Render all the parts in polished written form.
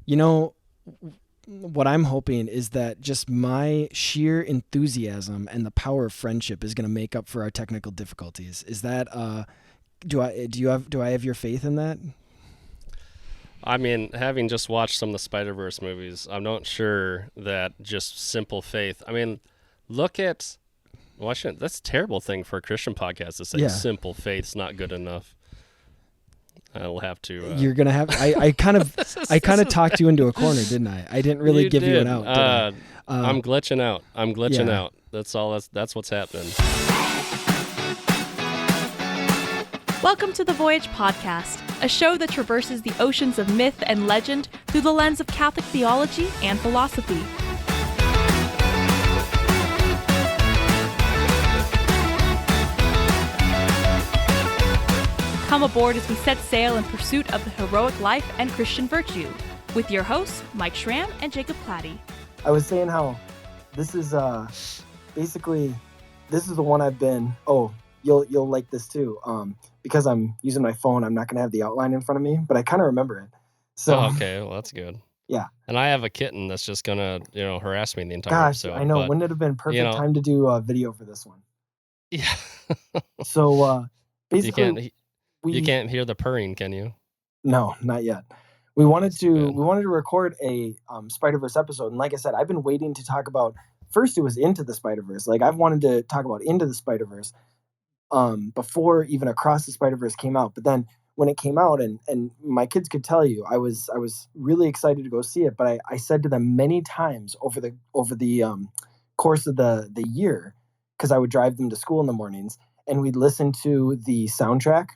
You know, what I'm hoping is that just my sheer enthusiasm and the power of friendship is going to make up for our technical difficulties. Is that do I have your faith in that? I mean, having just watched some of the Spider-Verse movies, I'm not sure that just simple faith. I mean, look at that's a terrible thing for a Christian podcast to say. Yeah. Simple faith's not good enough. I'll have to. You're gonna have. I kind of talked you into a corner, didn't I? I didn't really You give you an did. out, did I? I'm glitching out. I'm glitching Yeah. out. That's all. That's what's happening. Welcome to the Voyage podcast, a show that traverses the oceans of myth and legend through the lens of Catholic theology and philosophy. Come aboard as we set sail in pursuit of the heroic life and Christian virtue, with your hosts, Mike Schramm and Jacob Platty. I was saying how this is basically this is the one I've been. Oh, you'll like this too. Because I'm using my phone, I'm not gonna have the outline in front of me, but I kind of remember it. So Okay, well that's good. Yeah. And I have a kitten that's just gonna, harass me the entire Gosh, episode. I know. But, Wouldn't it have been perfect time to do a video for this one? Yeah. So basically, you can't hear the purring, can you? No, not yet. We wanted to record a Spider-Verse episode, and like I said, I've been waiting to talk about. First, it was Into the Spider-Verse. Like I've wanted to talk about Into the Spider-Verse before even Across the Spider-Verse came out. But then when it came out, and my kids could tell you, I was really excited to go see it. But I said to them many times over the course of the year, because I would drive them to school in the mornings, and we'd listen to the soundtrack.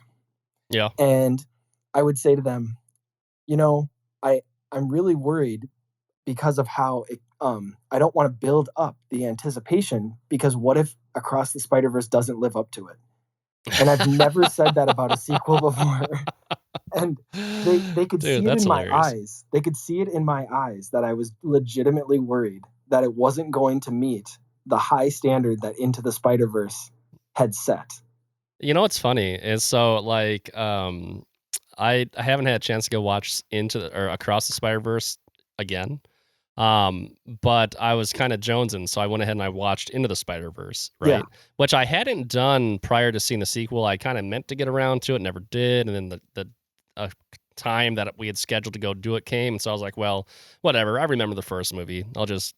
Yeah. And I would say to them, I'm really worried because of how it, I don't want to build up the anticipation, because what if Across the Spider-Verse doesn't live up to it? And I've never said that about a sequel before. And they could see it in my eyes. They could see it in my eyes that I was legitimately worried that it wasn't going to meet the high standard that Into the Spider-Verse had set. You know what's funny is I haven't had a chance to go watch Across the Spider-Verse again. But I was kind of jonesing, so I went ahead and I watched Into the Spider-Verse, right? Yeah. Which I hadn't done prior to seeing the sequel. I kind of meant to get around to it, never did. And then the time that we had scheduled to go do it came, and so I was like, well, whatever. I remember the first movie. I'll just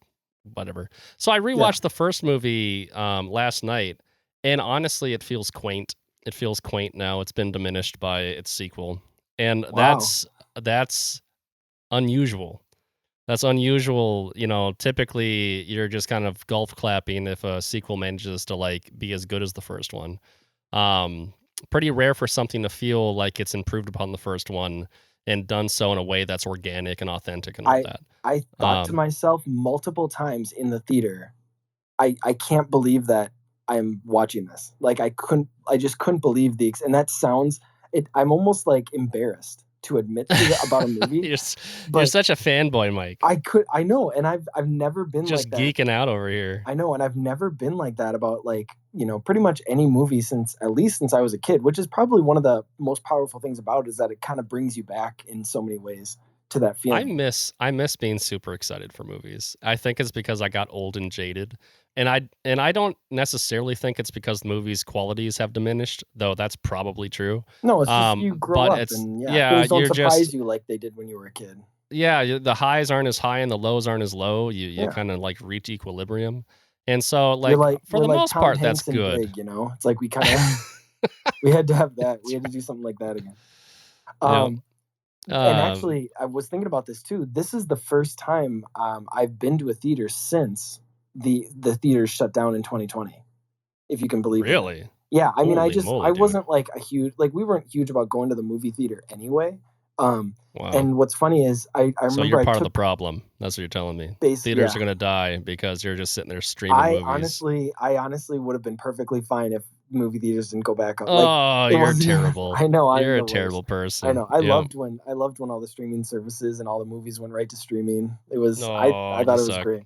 whatever. So I rewatched the first movie last night, and honestly, it feels quaint. It feels quaint now. It's been diminished by its sequel, and that's unusual. That's unusual. Typically you're just kind of golf clapping if a sequel manages to be as good as the first one. Pretty rare for something to feel like it's improved upon the first one and done so in a way that's organic and authentic and all that. I thought to myself multiple times in the theater, I can't believe that I'm watching this. I just couldn't believe and that sounds, I'm almost embarrassed to admit about a movie. You're such a fanboy, Mike. I know, and I've never been just like that. Geeking out over here. I know, and I've never been like that about pretty much any movie since I was a kid, which is probably one of the most powerful things about it, is that it kind of brings you back in so many ways to that feeling. I miss being super excited for movies. I think it's because I got old and jaded. And I don't necessarily think it's because the movie's qualities have diminished, though that's probably true. No, it's just you grow up, and things don't surprise you like they did when you were a kid. Yeah, the highs aren't as high and the lows aren't as low. You kind of reach equilibrium, and so for the most part, that's good. Big, it's like we kind of we had to have that. We had to do something like that again. And actually, I was thinking about this too. This is the first time I've been to a theater since the theaters shut down in 2020, if you can believe it. Really? Yeah, I mean, I wasn't a huge, we weren't huge about going to the movie theater anyway. Wow. And what's funny is I remember so you're part of the problem. That's what you're telling me. Theaters are going to die because you're just sitting there streaming movies. I honestly would have been perfectly fine if movie theaters didn't go back up. You're terrible. I know. You're a terrible person. I know. I loved when all the streaming services and all the movies went right to streaming. It was I thought it was great.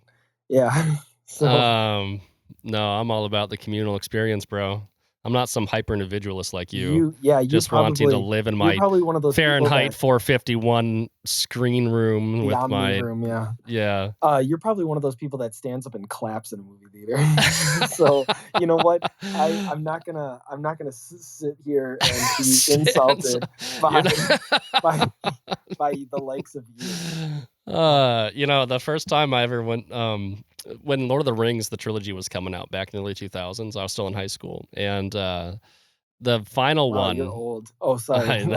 Yeah. So. No, I'm all about the communal experience, bro. I'm not some hyper individualist like you just wanting to probably live in you're my probably one of those people Fahrenheit that 451 screen room the with Omni my room, yeah. yeah. You're probably one of those people that stands up and claps in a movie theater. So you know what? I'm not gonna sit here and be insulted You're by not- by the likes of you. You know, the first time I ever went, when Lord of the Rings, the trilogy was coming out back in the early 2000s, I was still in high school. And the final Wow, one. you're old. Oh, sorry.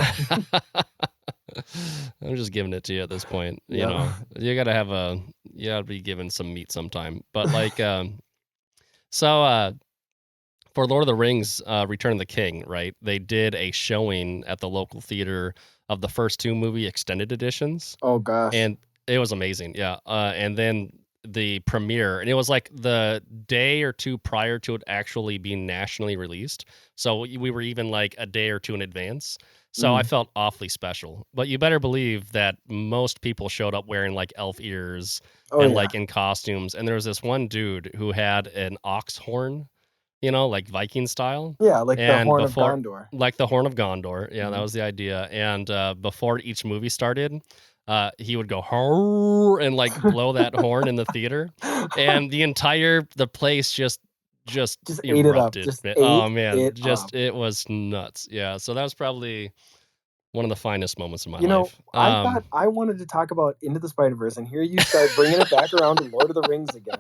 I'm just giving it to you at this point. You Yeah. know, you gotta be given some meat sometime. But like, for Lord of the Rings, Return of the King, right? They did a showing at the local theater of the first two movie extended editions. Oh gosh. And it was amazing, yeah. And then the premiere, and it was like the day or two prior to it actually being nationally released. So we were even like a day or two in advance. So I felt awfully special. But you better believe that most people showed up wearing like elf ears and like in costumes. And there was this one dude who had an ox horn, you know, like Viking style. Yeah, like the And Horn before, of Gondor. like the Horn of Gondor. Yeah, that was the idea. And before each movie started, he would go "Horr," and like blow that horn in the theater, and the place just ate it up. erupted. Just Oh ate man, it up. it was nuts. Yeah, so that was probably one of the finest moments of my You know, life. I thought I wanted to talk about Into the Spider-Verse, and here you start bringing it back around to Lord of the Rings again.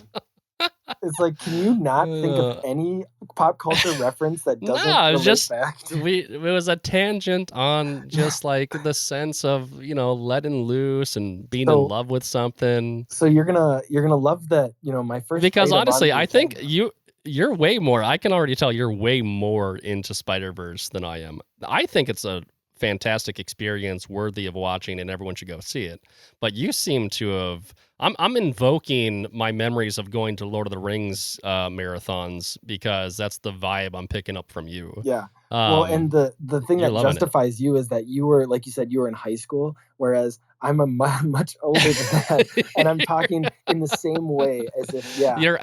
It's like, can you not think of any pop culture reference that doesn't No, it was relate just back to... it was a tangent on just like the sense of, you know, letting loose and being in love with something. So you're gonna love that, you know, my first Because item honestly, on the I think agenda. you're way more. I can already tell you're way more into Spider-Verse than I am. I think it's a fantastic experience worthy of watching and everyone should go see it. But you seem to have I'm invoking my memories of going to Lord of the Rings marathons because that's the vibe I'm picking up from you. Yeah. Well, and the thing You're that loving it. justifies you is that you were, like you said, you were in high school, whereas I'm a much older than that, and I'm talking in the same way as if, you're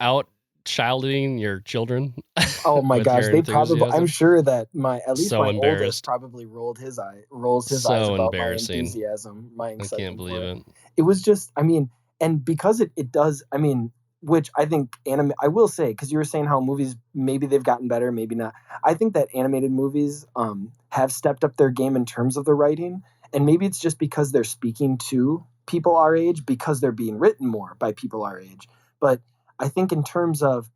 out childing your children. Oh my with gosh, your they probably, I'm enthusiasm. sure that at least So my oldest embarrassed. probably rolls his eyes So about my embarrassing. enthusiasm, my I excitement can't believe for it. It was just, I mean, and because it does, I mean, which I think I will say, because you were saying how movies, maybe they've gotten better, maybe not. I think that animated movies have stepped up their game in terms of the writing, and maybe it's just because they're speaking to people our age, because they're being written more by people our age. But I think in terms of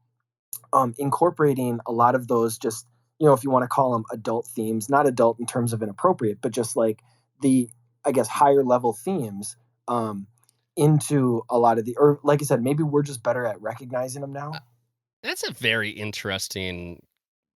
incorporating a lot of those, just, you know, if you want to call them adult themes, not adult in terms of inappropriate, but just like the, I guess, higher level themes into a lot of or like I said, maybe we're just better at recognizing them now. That's a very interesting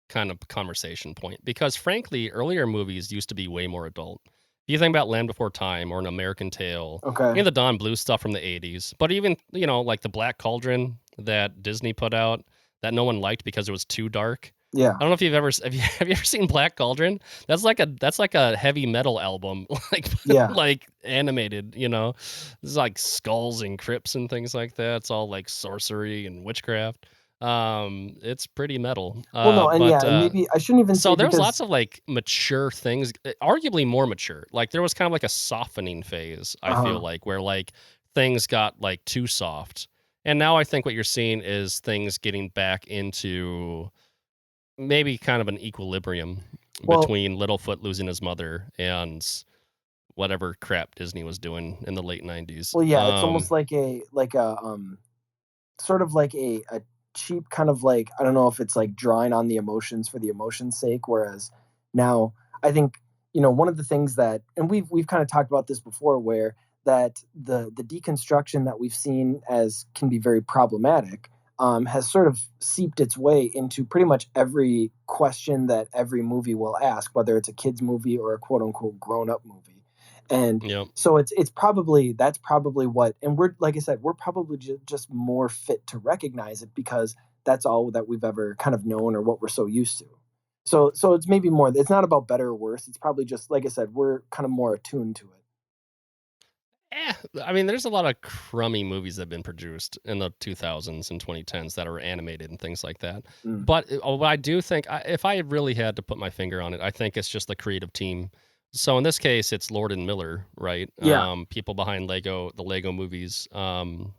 kind of conversation point because, frankly, earlier movies used to be way more adult. If you think about Land Before Time or An American Tale, Okay. you know, the Don Bluth stuff from the 80s, but even, you know, like the Black Cauldron that Disney put out that no one liked because it was too dark. Yeah. I don't know if you've ever have you ever seen Black Cauldron? That's like a heavy metal album, like Yeah. like animated. You know, it's like skulls and crypts and things like that. It's all like sorcery and witchcraft. It's pretty metal. Well, no, and but and maybe I shouldn't even so say, there was because lots of like mature things, arguably more mature. Like there was kind of like a softening phase. I feel like where like things got like too soft, and now I think what you're seeing is things getting back into maybe kind of an equilibrium between Littlefoot losing his mother and whatever crap Disney was doing in the late 90s. Well, yeah, it's almost like a sort of like a cheap kind of, like, I don't know if it's like drawing on the emotions for the emotion's sake, whereas now I think, you know, one of the things that, and we've kind of talked about this before, where that the deconstruction that we've seen as can be very problematic has sort of seeped its way into pretty much every question that every movie will ask, whether it's a kids movie or a quote unquote grown up movie. And so it's probably, that's probably what, and we're, like I said, we're probably just more fit to recognize it because that's all that we've ever kind of known or what we're so used to. So it's maybe more, it's not about better or worse. It's probably just, like I said, we're kind of more attuned to it. I mean, there's a lot of crummy movies that have been produced in the 2000s and 2010s that are animated and things like that. But what I do think, if I really had to put my finger on it, I think it's just the creative team. So in this case, it's Lord and Miller, right? Yeah. People behind the Lego movies, and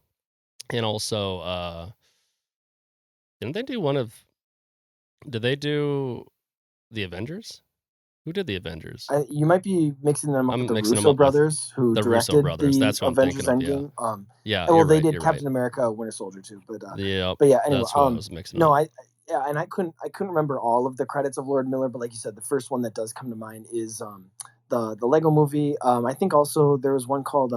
also, didn't they do Did they do the Avengers? Who did the Avengers? You might be mixing them up I'm with the mixing them Russo up with brothers, who the Russo directed brothers. the That's what I'm Avengers thinking of. Yeah, Endgame. yeah, Well, you're they right. did You're Captain right. America, Winter Soldier too. But Yeah, yeah. Anyway, that's what I was mixing no, up. and I couldn't remember all of the credits of Lord Miller, but like you said, the first one that does come to mind is the Lego movie. I think also there was one called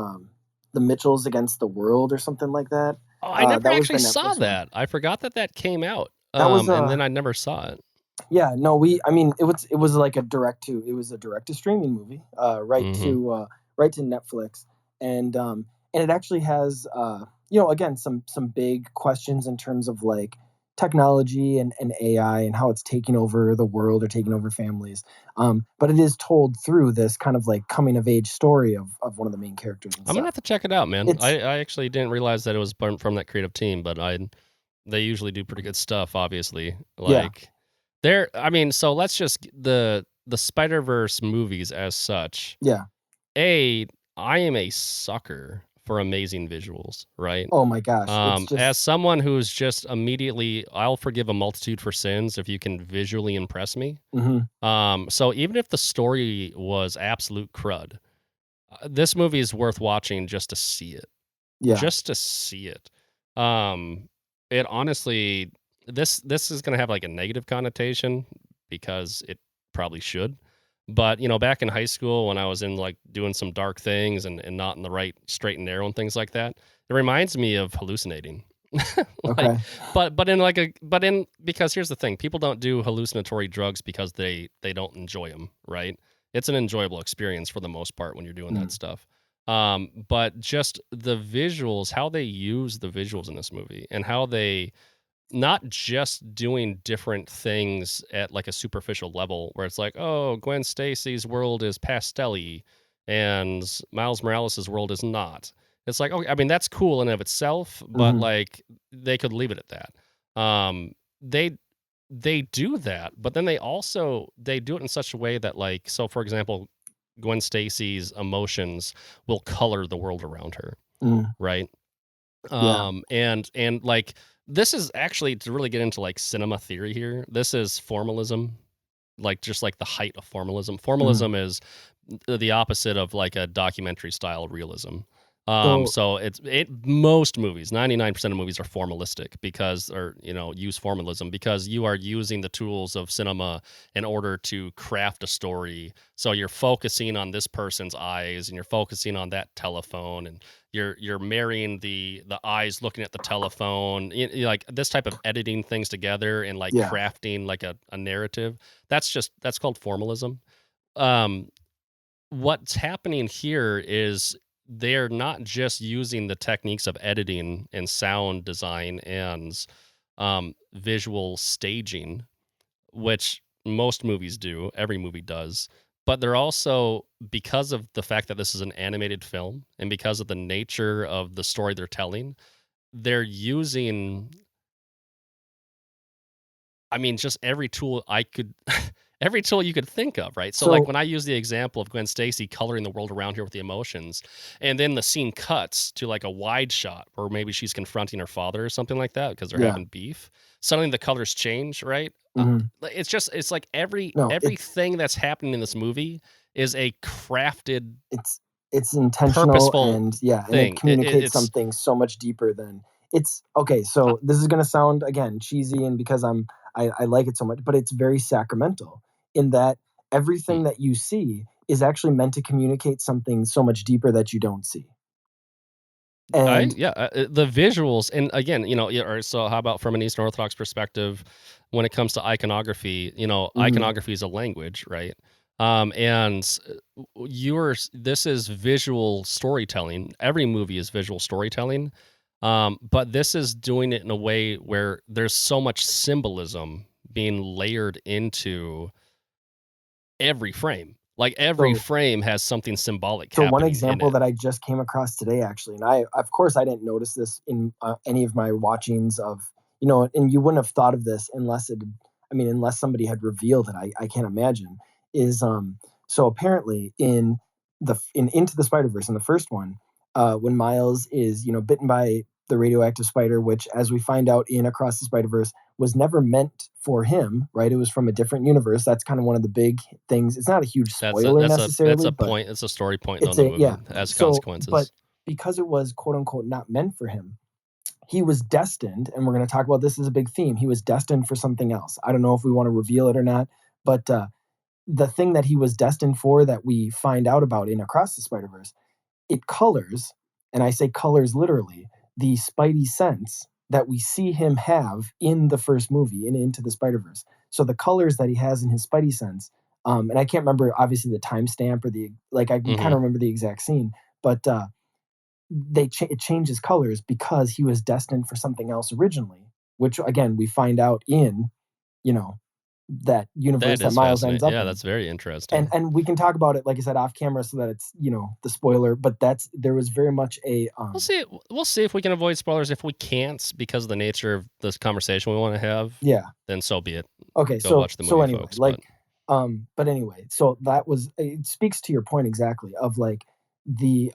The Mitchells Against the World or something like that. Oh, I never That was the actually saw Netflix one. that. I forgot that came out. That was And then I never saw it. Yeah, no, I mean, it was like a direct to streaming movie, right to Netflix, and it actually has again some big questions in terms of like technology and AI and how it's taking over the world or taking over families. But it is told through this kind of like coming of age story of one of the main characters and I'm gonna stuff. have to check it out, man. It's I actually didn't realize that it was from that creative team, but they usually do pretty good stuff, obviously. Yeah. Like so let's just the Spider-Verse movies as such. Yeah. I am a sucker for amazing visuals, right? Oh my gosh, it's just As someone who's just immediately, I'll forgive a multitude for sins if you can visually impress me. So even if the story was absolute crud, this movie is worth watching just to see it. Yeah. Just to see it. It honestly, this is gonna have like a negative connotation because it probably should. But back in high school when I was in like doing some dark things and not in the right straight and narrow and things like that, it reminds me of hallucinating. Okay. Because here's the thing, people don't do hallucinatory drugs because they don't enjoy them, right? It's an enjoyable experience for the most part when you're doing that stuff. But just the visuals, how they use the visuals in this movie and how they not just doing different things at like a superficial level where it's like, oh, Gwen Stacy's world is pastel-y and Miles Morales' world is not. It's like, okay, I mean, that's cool in and of itself, but like they could leave it at that. They do that, but then they do it in such a way that like, so for example, Gwen Stacy's emotions will color the world around her, right? And like this is actually, to really get into like cinema theory here, this is formalism, like just like the height of formalism. Formalism is the opposite of like a documentary style realism. So most movies, 99% of movies are formalistic use formalism because you are using the tools of cinema in order to craft a story. So you're focusing on this person's eyes and you're focusing on that telephone and you're marrying the eyes looking at the telephone, like this type of editing things together and like crafting like a narrative. That's called formalism. What's happening here is they're not just using the techniques of editing and sound design and visual staging, which most movies do, every movie does, but they're also, because of the fact that this is an animated film and because of the nature of the story they're telling, they're using, I mean, just every tool every tool you could think of, right? So like when I use the example of Gwen Stacy coloring the world around her with the emotions, and then the scene cuts to like a wide shot where maybe she's confronting her father or something like that because they're having beef. Suddenly the colors change, right? It's like everything that's happening in this movie is a crafted, it's intentional, purposeful and thing. it communicates something so much deeper than it's okay. So this is going to sound again cheesy, and because I like it so much, but it's very sacramental in that everything that you see is actually meant to communicate something so much deeper that you don't see. And the visuals, and again, so how about from an Eastern Orthodox perspective, when it comes to iconography, iconography is a language, right? And this is visual storytelling. Every movie is visual storytelling. But this is doing it in a way where there's so much symbolism being layered into every frame. Like every So- frame has something symbolic So happening one in example it. that I just came across today, actually, and I, of course, I didn't notice this in any of my watchings of, and you wouldn't have thought of this unless somebody had revealed it. I can't imagine. Is so apparently in Into the Spider-Verse, in the first one, when Miles is bitten by the radioactive spider, which, as we find out in Across the Spider-Verse, was never meant for him, right? It was from a different universe. That's kind of one of the big things. It's not a huge spoiler necessarily. That's a but point. It's a story point in the movie. Has consequences. But because it was quote unquote not meant for him, he was destined, and we're going to talk about this as a big theme. He was destined for something else. I don't know if we want to reveal it or not, but the thing that he was destined for that we find out about in Across the Spider-Verse, it colors, and I say colors literally, the Spidey sense that we see him have in the first movie, in Into the Spider-Verse. So the colors that he has in his Spidey sense, and I can't remember obviously the timestamp or I can kind of remember the exact scene, but it changes colors because he was destined for something else originally, which again we find out in that universe that Miles ends up in. That's very interesting. And we can talk about it, like I said, off camera, so that it's the spoiler. But there was very much a. We'll see if we can avoid spoilers. If we can't, because of the nature of this conversation we want to have, then so be it. Okay, Go watch the movie, anyway, folks, but anyway, so it speaks to your point exactly of like the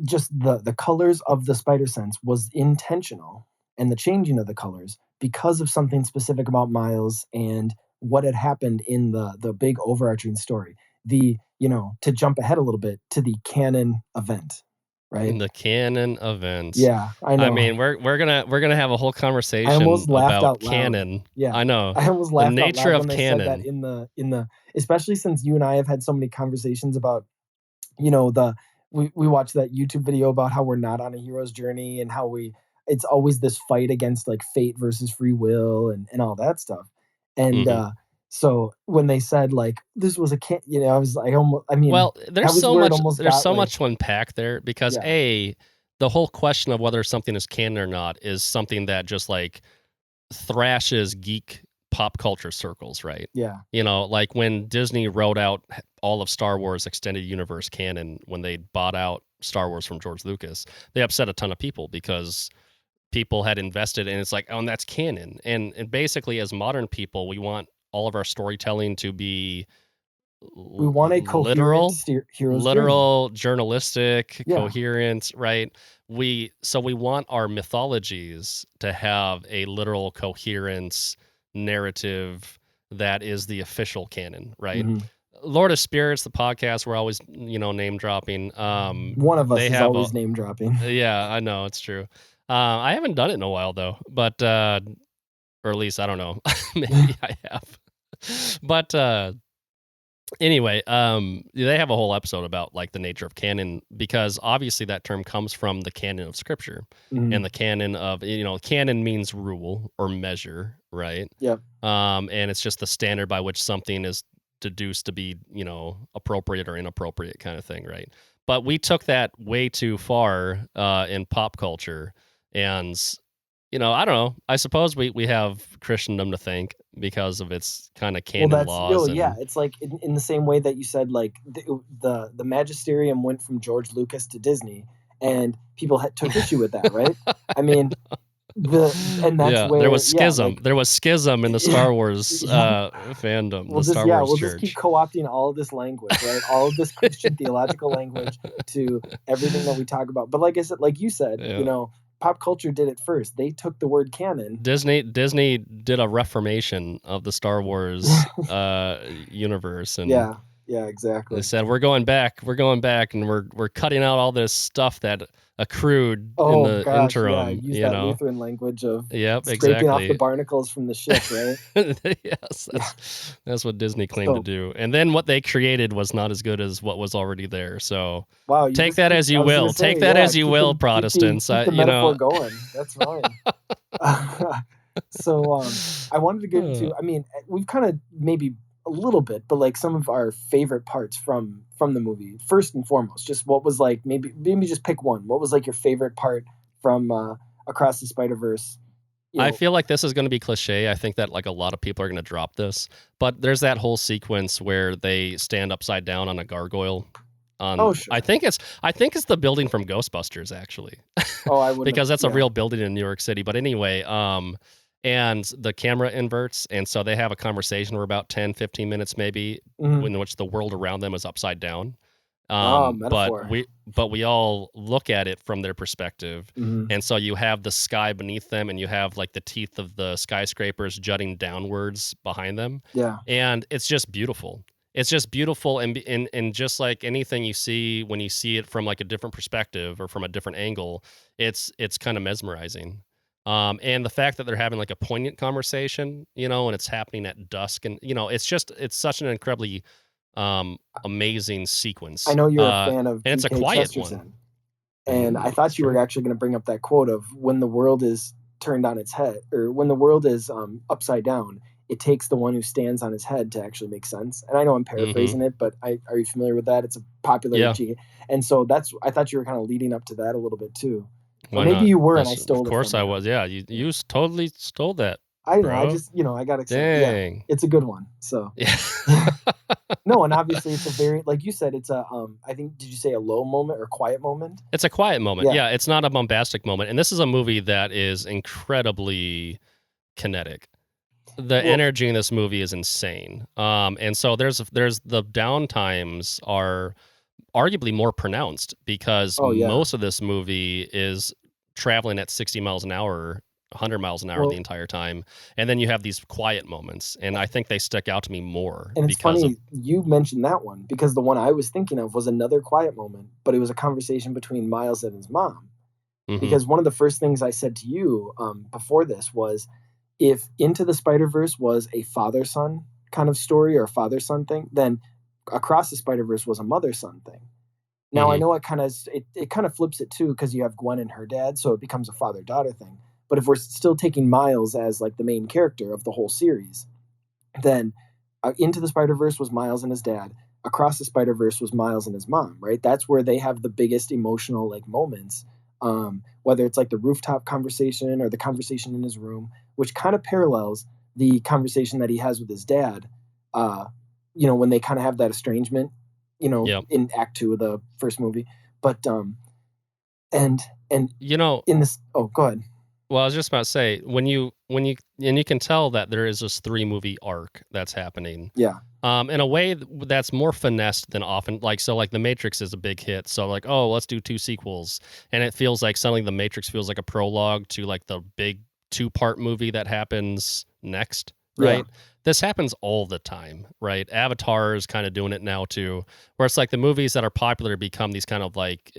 just the colors of the spider sense was intentional, and the changing of the colors because of something specific about Miles and what had happened in the big overarching story. To jump ahead a little bit to the canon event, right? The canon event. Yeah, I know. I mean, we're gonna have a whole conversation I almost laughed about out loud. Yeah, Yeah, I know. I almost laughed the nature out loud of when canon. they said that in the especially since you and I have had so many conversations about we watched that YouTube video about how we're not on a hero's journey and how it's always this fight against like fate versus free will and all that stuff. And so when they said like this was I was like, well, there's so much to like, unpack there because the whole question of whether something is canon or not is something that just like thrashes geek pop culture circles, right? Yeah. Like when Disney wrote out all of Star Wars extended universe canon when they bought out Star Wars from George Lucas, they upset a ton of people because people had invested and it's like, oh, and that's canon. And basically as modern people, we want all of our storytelling to be we want a coherent literal, journalistic, coherent, right? We want our mythologies to have a literal coherence narrative that is the official canon, right? Lord of Spirits, the podcast, we're always name dropping. One of us is always name dropping. Yeah, I know, it's true. I haven't done it in a while though, but or at least I don't know, maybe I have. But anyway, they have a whole episode about like the nature of canon because obviously that term comes from the canon of scripture and the canon of canon means rule or measure, right? Yeah. And it's just the standard by which something is deduced to be appropriate or inappropriate kind of thing, right? But we took that way too far in pop culture, and I don't know. I suppose we have Christendom to thank because of its kind of canon laws. It's like in the same way that you said, like the magisterium went from George Lucas to Disney, and people took issue with that, right? I mean, that's where there was schism. There was schism in the Star Wars fandom. We'll just keep co-opting all of this language, right? All of this Christian theological language to everything that we talk about. But like I said, like you said, pop culture did it first. They took the word canon. Disney did a reformation of the Star Wars universe, and yeah, exactly. They said we're going back, and we're cutting out all this stuff that accrued in the interim. Use that Lutheran language of scraping off the barnacles from the ship, right? Yes, that's what Disney claimed to do. And then what they created was not as good as what was already there. So take that as you will. Take that as you will, Protestants. Keep the metaphor going. That's fine. So I wanted to get into. I mean, we've kind of maybe a little bit, but like some of our favorite parts from the movie. First and foremost, just what was like maybe just pick one. What was like your favorite part from Across the Spider-Verse I feel like this is going to be cliche. I think that like a lot of people are going to drop this, but there's that whole sequence where they stand upside down on a gargoyle. Sure. I think it's the building from Ghostbusters, actually. I wouldn't because that's a real building in New York City. But anyway, and the camera inverts, and so they have a conversation for about 10, 15 minutes maybe, in which the world around them is upside down. Metaphor. But we all look at it from their perspective, and so you have the sky beneath them, and you have like the teeth of the skyscrapers jutting downwards behind them. Yeah, and it's just beautiful. It's just beautiful, and just like anything you see when you see it from like a different perspective or from a different angle, it's kind of mesmerizing. And the fact that they're having like a poignant conversation, and it's happening at dusk, and it's such an incredibly amazing sequence. I know you're a fan of and it's a G.K. quiet Chesterton, one. and I thought you were actually going to bring up that quote of when the world is turned on its head, or when the world is upside down, it takes the one who stands on his head to actually make sense. And I know I'm paraphrasing it, but are you familiar with that? It's a popular G.K. And so I thought you were kind of leading up to that a little bit too. Maybe you were, and I stole it. Of course I was. Yeah, you totally stole that. I know. Bro. I just, I got excited. Dang. Yeah, it's a good one. So, no, and obviously it's a very, like you said, it's a, I think, did you say a low moment or quiet moment? It's a quiet moment. Yeah, it's not a bombastic moment. And this is a movie that is incredibly kinetic. The energy in this movie is insane. And so there's the downtimes are arguably more pronounced because most of this movie is traveling at 60 miles an hour, 100 miles an hour the entire time. And then you have these quiet moments, and I think they stick out to me more. And it's funny you mentioned that one, because the one I was thinking of was another quiet moment, but it was a conversation between Miles and his mom. Because one of the first things I said to you before this was, if Into the Spider-Verse was a father-son kind of story or a father-son thing, then Across the Spider-Verse was a mother-son thing. Now, I know it kind of flips it too, because you have Gwen and her dad, so it becomes a father-daughter thing. But if we're still taking Miles as like the main character of the whole series, then Into the Spider-Verse was Miles and his dad. Across the Spider-Verse was Miles and his mom, right? That's where they have the biggest emotional like moments, whether it's like the rooftop conversation or the conversation in his room, which kind of parallels the conversation that he has with his dad, when they kind of have that estrangement, in Act 2 of the first movie. But, and in this, go ahead. Well, I was just about to say, when you can tell that there is this 3-movie arc that's happening. Yeah. In a way that's more finessed than often. Like The Matrix is a big hit. So like, let's do 2 sequels. And it feels like suddenly The Matrix feels like a prologue to like the big 2-part movie that happens next. Right. Yeah. This happens all the time, right? Avatar is kind of doing it now too, where it's like the movies that are popular become these kind of like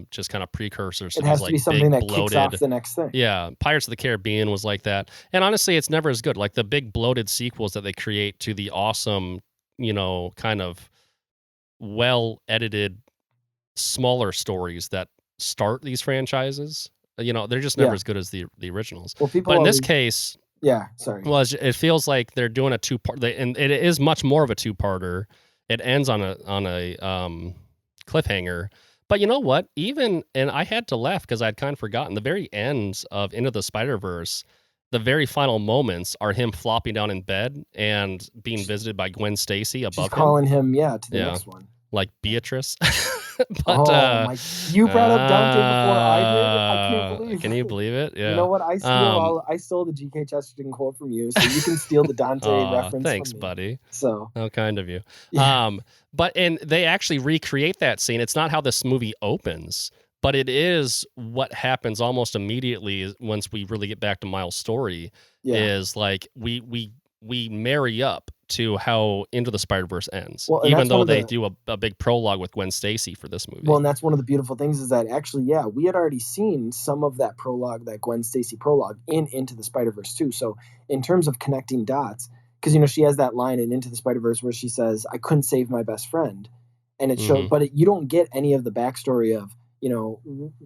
just kind of precursors. It has to be something that kicks off the next thing. Yeah, Pirates of the Caribbean was like that, and honestly, it's never as good. Like the big bloated sequels that they create to the awesome, kind of well edited, smaller stories that start these franchises. They're just never as good as the originals. Well, but in this case. Yeah, sorry. Well, it feels like they're doing a 2-part, and it is much more of a 2-parter. It ends on a cliffhanger. But you know what? And I had to laugh because I'd kind of forgotten the very ends of Into the Spider-Verse. The very final moments are him flopping down in bed and being visited by Gwen Stacy above him. She's calling him, to the next one. Like Beatrice. But you brought up Dante before I did. I can't believe it. Can you believe it? Yeah. You know what? I stole the G.K. Chesterton quote from you, so you can steal the Dante reference. Thanks, from me. buddy. So how kind of you. Yeah. And they actually recreate that scene. It's not how this movie opens, but it is what happens almost immediately once we really get back to Miles' story. Yeah. Is like we marry up to how Into the Spider-Verse ends, even though they do a big prologue with Gwen Stacy for this movie. Well, and that's one of the beautiful things is that actually, we had already seen some of that prologue, that Gwen Stacy prologue Into the Spider-Verse too. So in terms of connecting dots, because, she has that line in Into the Spider-Verse where she says, I couldn't save my best friend. And it showed, but you don't get any of the backstory of,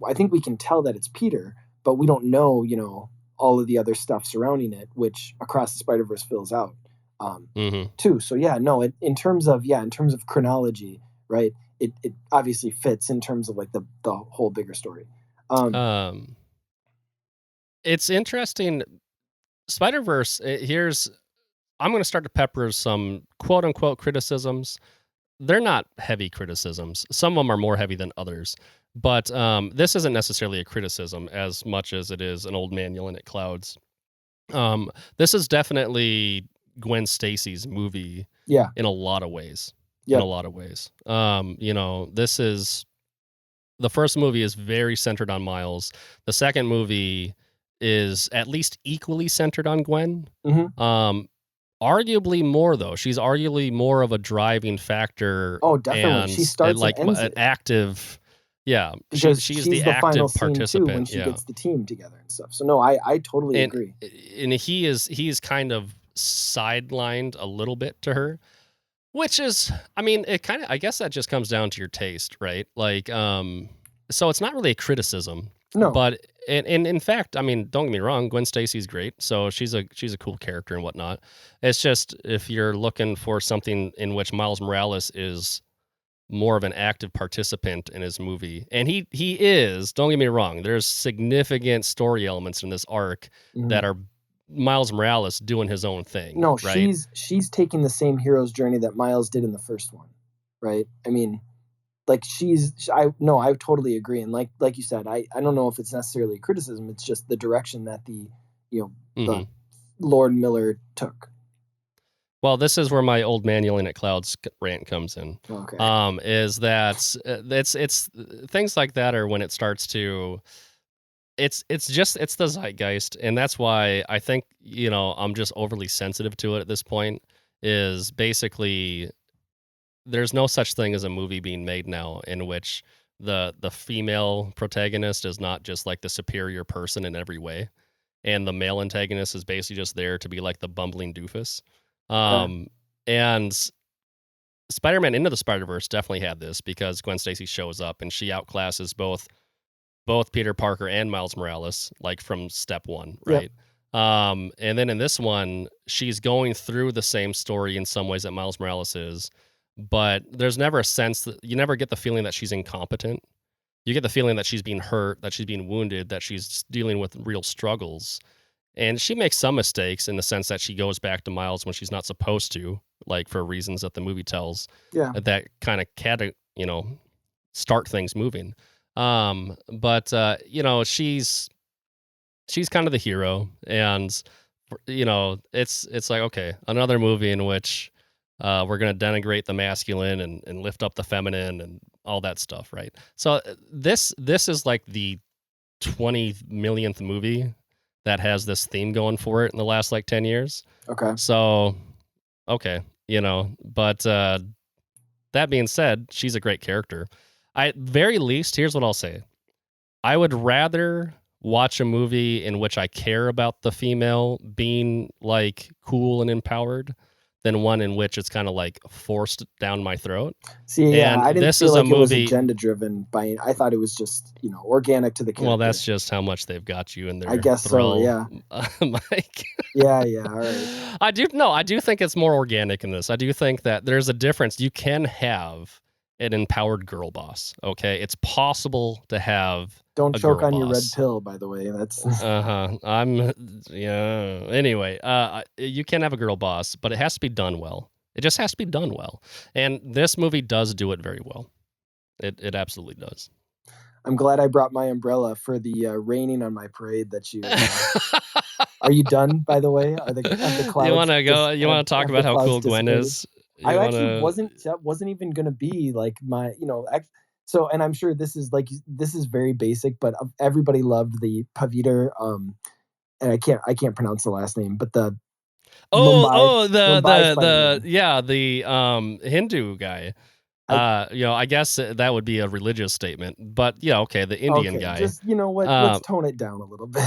I think we can tell that it's Peter, but we don't know, all of the other stuff surrounding it, which Across the Spider-Verse fills out. Too. So in terms of chronology, right, it obviously fits in terms of like the whole bigger story. It's interesting Spider-Verse, I'm going to start to pepper some quote-unquote criticisms. They're not heavy criticisms. Some of them are more heavy than others. But this isn't necessarily a criticism as much as it is an old man yelling at clouds. This is definitely Gwen Stacy's movie Yeah. in a lot of ways. Yep. In a lot of ways. This is... The first movie is very centered on Miles. The second movie is at least equally centered on Gwen. Mm-hmm. Arguably more, though. She's arguably more of a driving factor. Oh, definitely. And, She starts like and ends an it. active... Yeah, Because she's the active final participant scene too when she gets the team together and stuff. So no, I totally agree. And he's kind of sidelined a little bit to her, which is, I mean, it kind of, I guess that just comes down to your taste, right? Like, so it's not really a criticism. No, but and in fact, I mean, don't get me wrong, Gwen Stacy's great, so she's a cool character and whatnot. It's just if you're looking for something in which Miles Morales is more of an active participant in his movie, and he is. Don't get me wrong. There's significant story elements in this arc that are Miles Morales doing his own thing. No, right? she's taking the same hero's journey that Miles did in the first one, right? I mean, like I totally agree, and like you said, I don't know if it's necessarily a criticism. It's just the direction that the Lord Miller took. Well, this is where my old man yelling at clouds rant comes in. Okay. Is that it's things like that are when it starts to, it's the zeitgeist, and that's why I think I'm just overly sensitive to it at this point. Is basically there's no such thing as a movie being made now in which the female protagonist is not just like the superior person in every way, and the male antagonist is basically just there to be like the bumbling doofus. And Spider-Man Into the Spider-Verse definitely had this because Gwen Stacy shows up and she outclasses both Peter Parker and Miles Morales, like from step one, right? Yep. And then in this one, she's going through the same story in some ways that Miles Morales is, but there's never a sense that you never get the feeling that she's incompetent. You get the feeling that she's being hurt, that she's being wounded, that she's dealing with real struggles. And she makes some mistakes in the sense that she goes back to Miles when she's not supposed to, like for reasons that the movie tells. Yeah. That kind of start things moving. But she's kind of the hero, and it's like, okay, another movie in which we're going to denigrate the masculine and lift up the feminine and all that stuff, right? So this is like the 20 millionth movie that has this theme going for it in the last like 10 years. Okay. So, okay, but that being said, she's a great character. At very least, here's what I'll say. I would rather watch a movie in which I care about the female being like cool and empowered than one in which it's kind of like forced down my throat. See, yeah, I didn't feel like it was agenda driven by. I thought it was just organic to the character. Well, that's just how much they've got you in their. I guess thrall, so. Yeah. Mike. Yeah. All right. I do think it's more organic in this. I do think that there's a difference. You can have an empowered girl boss. Okay, it's possible to have. Don't choke on your red pill, by the way. That's Anyway, you can have a girl boss, but it has to be done well. It just has to be done well, and this movie does do it very well. It absolutely does. I'm glad I brought my umbrella for the raining on my parade that you. Are you done? By the way, are the clouds? You want to go? You want to talk about how cool Gwen is? Actually wasn't even gonna be like my So, and I'm sure this is very basic, but everybody loved the Paviter, and I can't pronounce the last name, but the the Hindu guy. I guess that would be a religious statement, but the Indian guy. Just let's tone it down a little bit.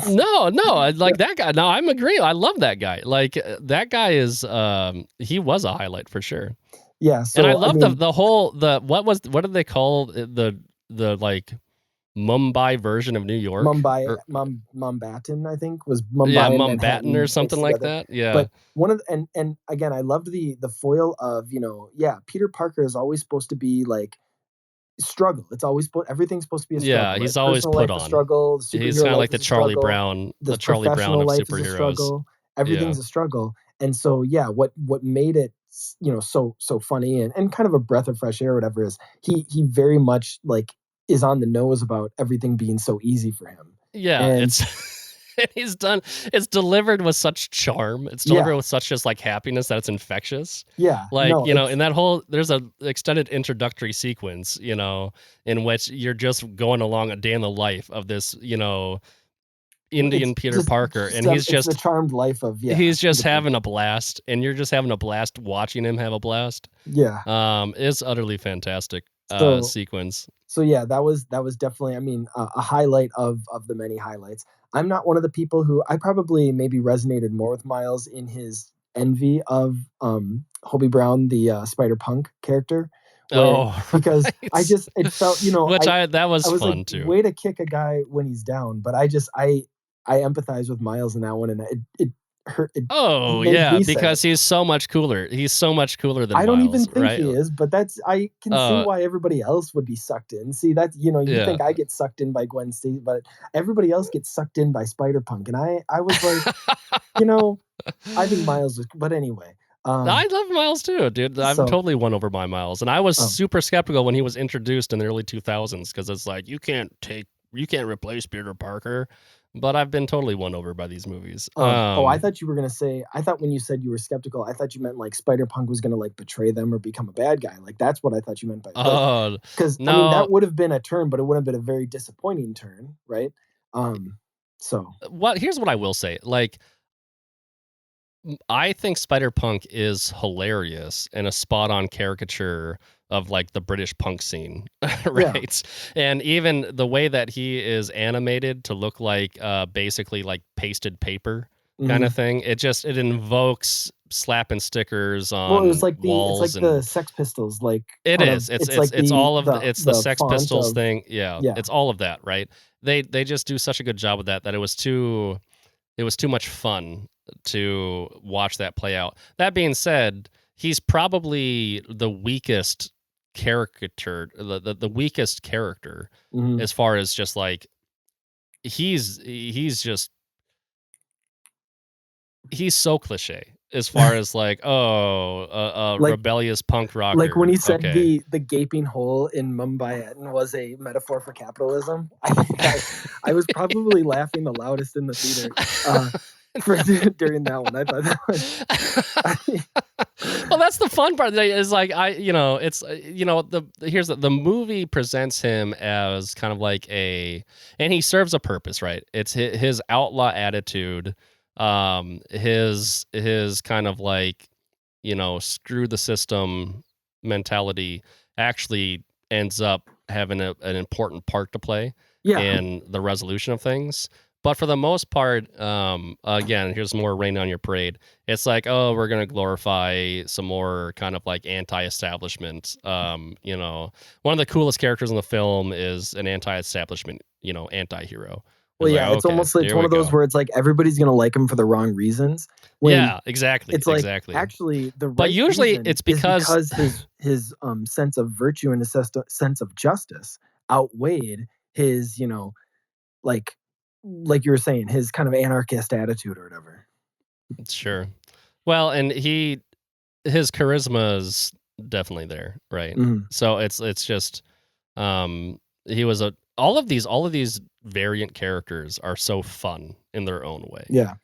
No, like that guy. No, I'm agreeing. I love that guy. Like that guy is. He was a highlight for sure. Yeah, so, and I love what did they call the like Mumbai version of New York? Mumbattan, I think was Mumbai. Yeah, Mumbattan or something like that. Yeah. But one of and again, I loved the foil of Peter Parker is always supposed to be like struggle. It's always everything's supposed to be a struggle. Yeah, he's right? always Personal put life, a on. struggle. The He's superhero kind of life like the is a Charlie struggle. Brown, The the Charlie Brown professional of life is a superheroes. struggle. Yeah. Everything's a struggle. And so, yeah, what made it, so funny and kind of a breath of fresh air, or whatever, is he very much like is on the nose about everything being so easy for him. Yeah, And it's delivered with such charm. It's delivered with such just like happiness that it's infectious. Yeah. Like, no, in that whole, there's a extended introductory sequence, in which you're just going along a day in the life of this, Indian Peter Parker, and he's just the charmed life of he's just having a blast, and you're just having a blast watching him have a blast. Yeah. It's utterly fantastic sequence. So yeah, that was definitely, I mean, a highlight of the many highlights. I'm not one of the people who, I probably maybe resonated more with Miles in his envy of Hobie Brown, the Spider-Punk character. Because right. it felt, that was I was fun like, too. Way to kick a guy when he's down, but I empathize with Miles in that one, and it hurt. Because he's so much cooler. He's so much cooler than I don't Miles, even think right? he is, but I can see why everybody else would be sucked in. See, that's, you think I get sucked in by Gwen Stacy, but everybody else gets sucked in by Spider-Punk, and I was like, I think Miles is, but anyway. I love Miles too, dude. I'm totally won over by Miles, and I was super skeptical when he was introduced in the early 2000s, because it's like, you can't replace Peter Parker. But I've been totally won over by these movies. I thought you were going to say, I thought when you said you were skeptical, I thought you meant like Spider-Punk was going to like betray them or become a bad guy. Like, that's what I thought you meant by because no. I mean, that would have been a turn, but it would have been a very disappointing turn, right? Here's what I will say. Like, I think Spider-Punk is hilarious and a spot-on caricature of like the British punk scene, right? Yeah. And even the way that he is animated to look like basically like pasted paper kind of thing. It invokes slapping stickers on it was like walls. It's like the Sex Pistols, like it is. It's the Sex Pistols thing. Yeah, it's all of that, right? They just do such a good job with that it was too much fun to watch that play out. That being said, he's probably the weakest caricature, the weakest character as far as just like he's so cliche as far as like like, rebellious punk rocker. Like when he said the gaping hole in Mumbai was a metaphor for capitalism. I was probably laughing the loudest in the theater during that one. I thought that was. Well, that's the fun part. Is like the movie presents him as kind of like and he serves a purpose, right? It's his outlaw attitude. His kind of like, screw the system mentality actually ends up having an important part to play in the resolution of things. But for the most part, again, here's more rain on your parade. It's like, we're going to glorify some more kind of like anti-establishment. One of the coolest characters in the film is an anti-establishment, anti-hero. Well, yeah, it's almost like one of those where it's like everybody's going to like him for the wrong reasons. Yeah, exactly. It's like, exactly. Actually, but usually it's because his sense of virtue and his sense of justice outweighed his, like you were saying, his kind of anarchist attitude or whatever. Sure. Well, and his charisma is definitely there, right? Mm-hmm. So it's just he was all of these variant characters are so fun in their own way. Yeah.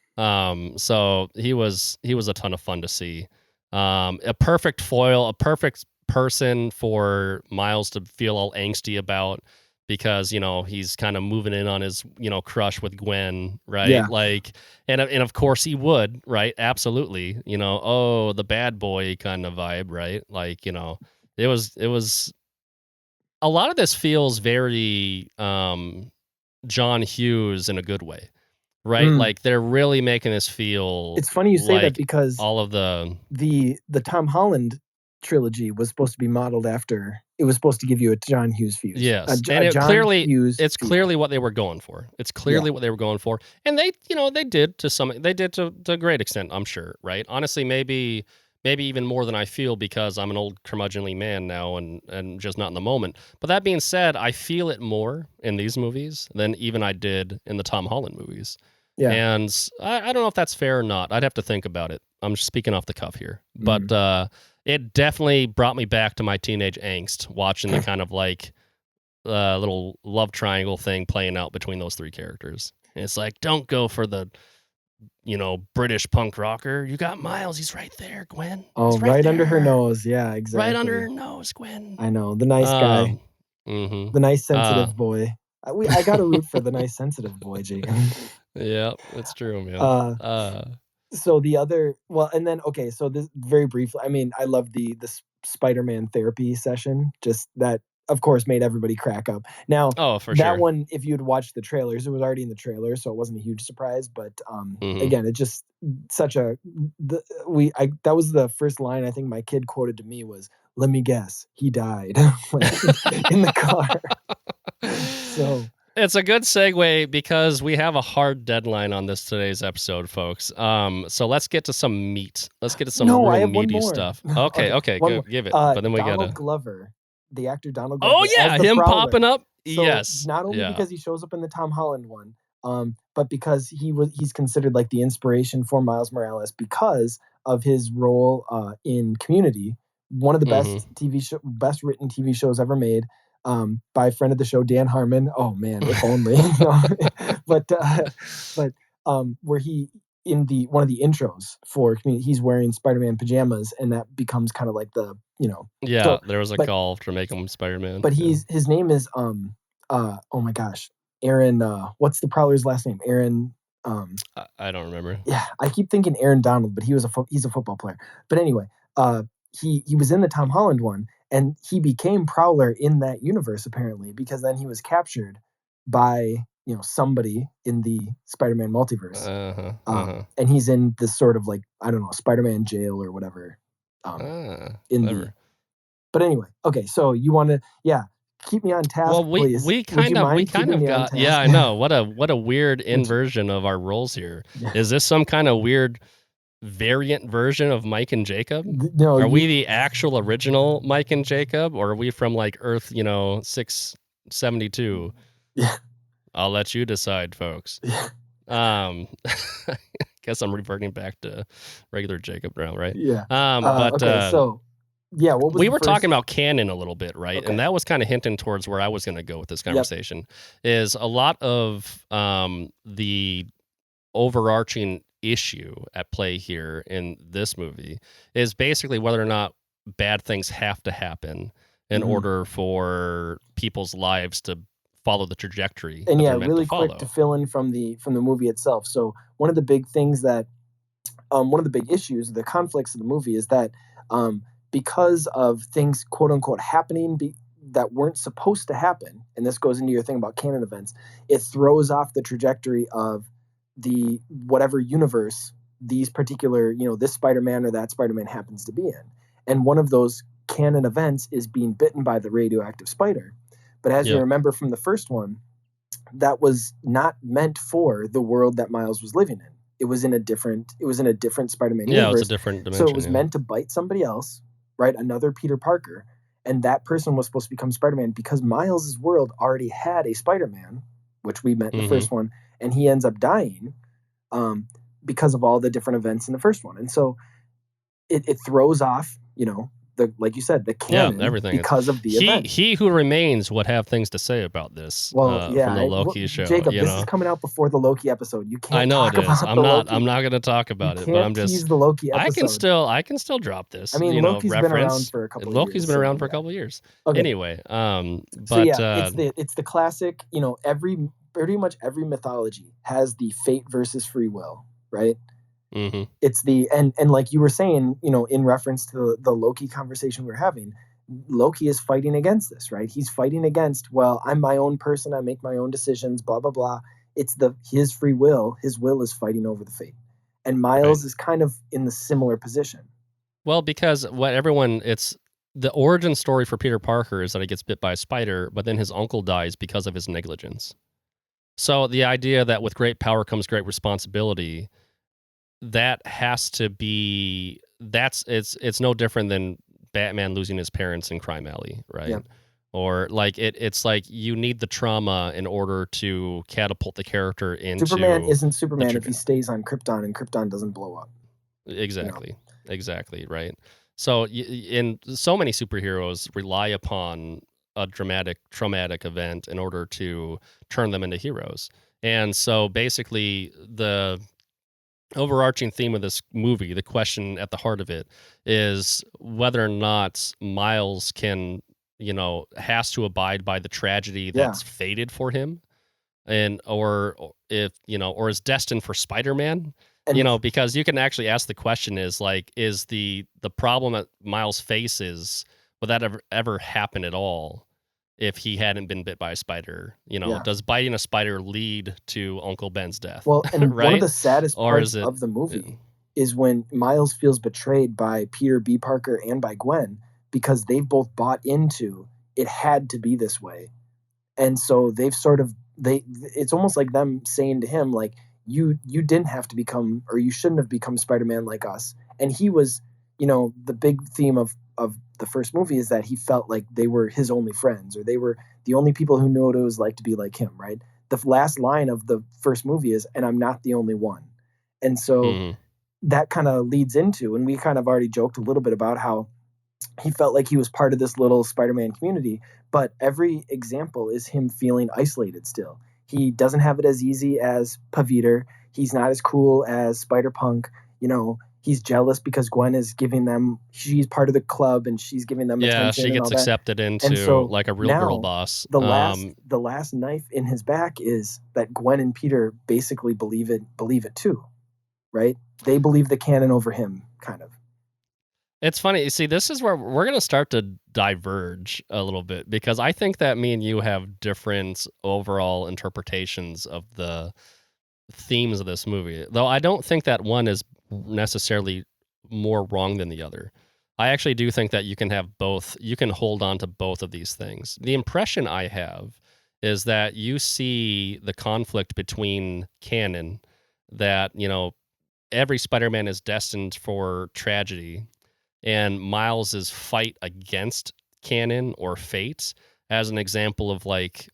So he was a ton of fun to see. A perfect foil, a perfect person for Miles to feel all angsty about, because he's kind of moving in on his crush with Gwen, right? Yeah. Like, and of course he would, right? Absolutely, the bad boy kind of vibe, right? Like, it was a lot of this feels very John Hughes in a good way, right? Like they're really making this feel. It's funny you say like that, because all of the Tom Holland trilogy was supposed to be modeled after. It was supposed to give you a John Hughes fuse. Yes, and it's clearly what they were going for. It's clearly what they were going for, and they did to a great extent, I'm sure, right? Honestly, maybe maybe even more than I feel because I'm an old curmudgeonly man now and just not in the moment. But that being said, I feel it more in these movies than even I did in the Tom Holland movies. Yeah. And I don't know if that's fair or not. I'd have to think about it. I'm just speaking off the cuff here. But it definitely brought me back to my teenage angst watching the kind of like little love triangle thing playing out between those three characters. And it's like, don't go for the, British punk rocker. You got Miles. He's right there, Gwen. Oh, He's right under her there. nose. Yeah, exactly. Right under her nose, Gwen. I know. The nice guy. Mm-hmm. The nice, sensitive boy. I got to root for the nice, sensitive boy, Jacob. Yeah, that's true, man. So the other, well, and then, okay, so this very briefly, I mean, I love the Spider-Man therapy session, just that, of course, made everybody crack up. Now, for that sure. one, if you'd watched the trailers, it was already in the trailer, so it wasn't a huge surprise. But again, it just such a that was the first line I think my kid quoted to me was, "Let me guess, he died," in the car. So it's a good segue because we have a hard deadline on today's episode, folks. So let's get to some meat. Let's get to some real meaty stuff. Okay, go, give it. But then we Donald Glover. The actor Donald Glover. Oh yeah, him Prowler. Popping up. So yes, not only because he shows up in the Tom Holland one, but because he's considered like the inspiration for Miles Morales because of his role in Community, one of the best best written TV shows ever made, by a friend of the show, Dan Harmon. Oh man, if only. But where he in one of the intros for Community, he's wearing Spider-Man pajamas, and that becomes kind of like the there was a call to make him Spider-Man. But his name is oh my gosh, Aaron. What's the Prowler's last name? Aaron. I don't remember. Yeah, I keep thinking Aaron Donald, but he's a football player. But anyway, he was in the Tom Holland one, and he became Prowler in that universe apparently because then he was captured by somebody in the Spider-Man multiverse, and he's in this sort of like, I don't know, Spider-Man jail or whatever. But anyway, okay, so you want to keep me on task, please. we kind of got I know what a weird inversion of our roles here. Is this some kind of weird variant version of Mike and Jacob? No, are we the actual original Mike and Jacob, or are we from like Earth 672? Yeah, I'll let you decide, folks. Guess I'm reverting back to regular Jacob now, right? Yeah. Okay, so yeah, what was we were talking about canon a little bit, right? Okay. And that was kind of hinting towards where I was going to go with this conversation. Is a lot of the overarching issue at play here in this movie is basically whether or not bad things have to happen in order for people's lives to follow the trajectory. And really quick to fill in from the movie itself. So one of the big things that one of the big issues, the conflicts of the movie is that because of things quote unquote happening that weren't supposed to happen, and this goes into your thing about canon events, it throws off the trajectory of the whatever universe these particular, this Spider-Man or that Spider-Man happens to be in. And one of those canon events is being bitten by the radioactive spider. But as you remember from the first one, that was not meant for the world that Miles was living in. It was in a different Spider-Man universe. Yeah, it was a different dimension. So it was meant to bite somebody else, right? Another Peter Parker. And that person was supposed to become Spider-Man because Miles' world already had a Spider-Man, which we met in the first one, and he ends up dying because of all the different events in the first one. And so it throws off, like you said, the canon, everything because of the event. He who remains would have things to say about this. From the Loki show. Jacob, this is coming out before the Loki episode. You can't. I know talk it is. about I'm not going to talk about it, but I'm just. Tease the Loki episode. I can still drop this. I mean, Loki's been around for a couple. Loki's been around for a couple of years. Okay. Anyway, it's the classic. Pretty much every mythology has the fate versus free will, right? Mm-hmm. It's and like you were saying, in reference to the Loki conversation we were having, Loki is fighting against this, right? He's fighting against, well, I'm my own person, I make my own decisions, blah blah blah. It's his free will, his will is fighting over the fate, and Miles is kind of in the similar position. Well, because it's the origin story for Peter Parker is that he gets bit by a spider, but then his uncle dies because of his negligence. So the idea that with great power comes great responsibility, that has to be it's no different than Batman losing his parents in Crime Alley, right? Yeah. Or like it's like you need the trauma in order to catapult the character into Superman isn't Superman the if he stays on Krypton and Krypton doesn't blow up. Exactly. Exactly, right. So in so many superheroes rely upon a traumatic event in order to turn them into heroes. And so basically the overarching theme of this movie, the question at the heart of it, is whether or not Miles can, has to abide by the tragedy that's fated for him, and or if or is destined for Spider-Man. Because you can actually ask the question is the problem that Miles faces, would that ever happen at all if he hadn't been bit by a spider? Does biting a spider lead to Uncle Ben's death? Well, and right? one of the saddest parts of the movie is when Miles feels betrayed by Peter B. Parker and by Gwen, because they've both bought into it had to be this way. And so they've it's almost like them saying to him, like, you didn't have to become, or you shouldn't have become Spider-Man like us. And he was, the big theme of the first movie is that he felt like they were his only friends, or they were the only people who knew what it was like to be like him, right? The last line of the first movie is, and I'm not the only one. And so that kind of leads into, and we kind of already joked a little bit about how he felt like he was part of this little Spider-Man community, but every example is him feeling isolated still. He doesn't have it as easy as Paviter. He's not as cool as Spider-Punk. He's jealous because Gwen is giving them, she's part of the club and she's giving them attention. Yeah, she gets accepted into like a real girl boss. The last knife in his back is that Gwen and Peter basically believe it too, right? They believe the canon over him, kind of. It's funny. You see, this is where we're going to start to diverge a little bit, because I think that me and you have different overall interpretations of the themes of this movie, though I don't think that one is necessarily more wrong than the other. I actually do think that you can have both. You can hold on to both of these things. The impression I have is that you see the conflict between canon, that, every Spider-Man is destined for tragedy, and Miles's fight against canon or fate as an example of like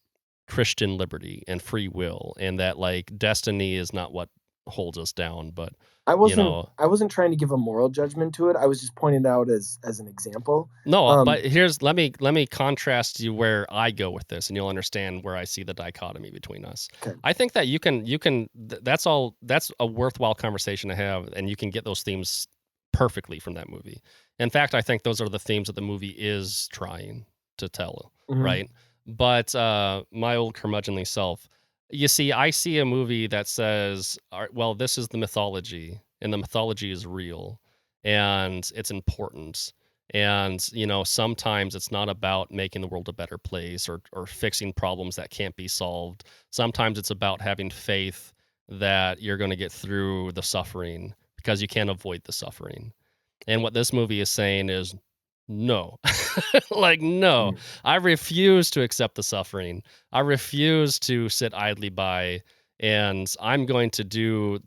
Christian liberty and free will, and that like destiny is not what holds us down. But I wasn't trying to give a moral judgment to it. I was just pointing it out as an example. No, but let me contrast you where I go with this, and you'll understand where I see the dichotomy between us. Okay. I think that you can that's a worthwhile conversation to have, and you can get those themes perfectly from that movie. In fact, I think those are the themes that the movie is trying to tell, right? But my old curmudgeonly self, you see, I see a movie that says, well, this is the mythology, and the mythology is real, and it's important. And, sometimes it's not about making the world a better place or fixing problems that can't be solved. Sometimes it's about having faith that you're going to get through the suffering, because you can't avoid the suffering. And what this movie is saying is, no. No. I refuse to accept the suffering. I refuse to sit idly by, and I'm going to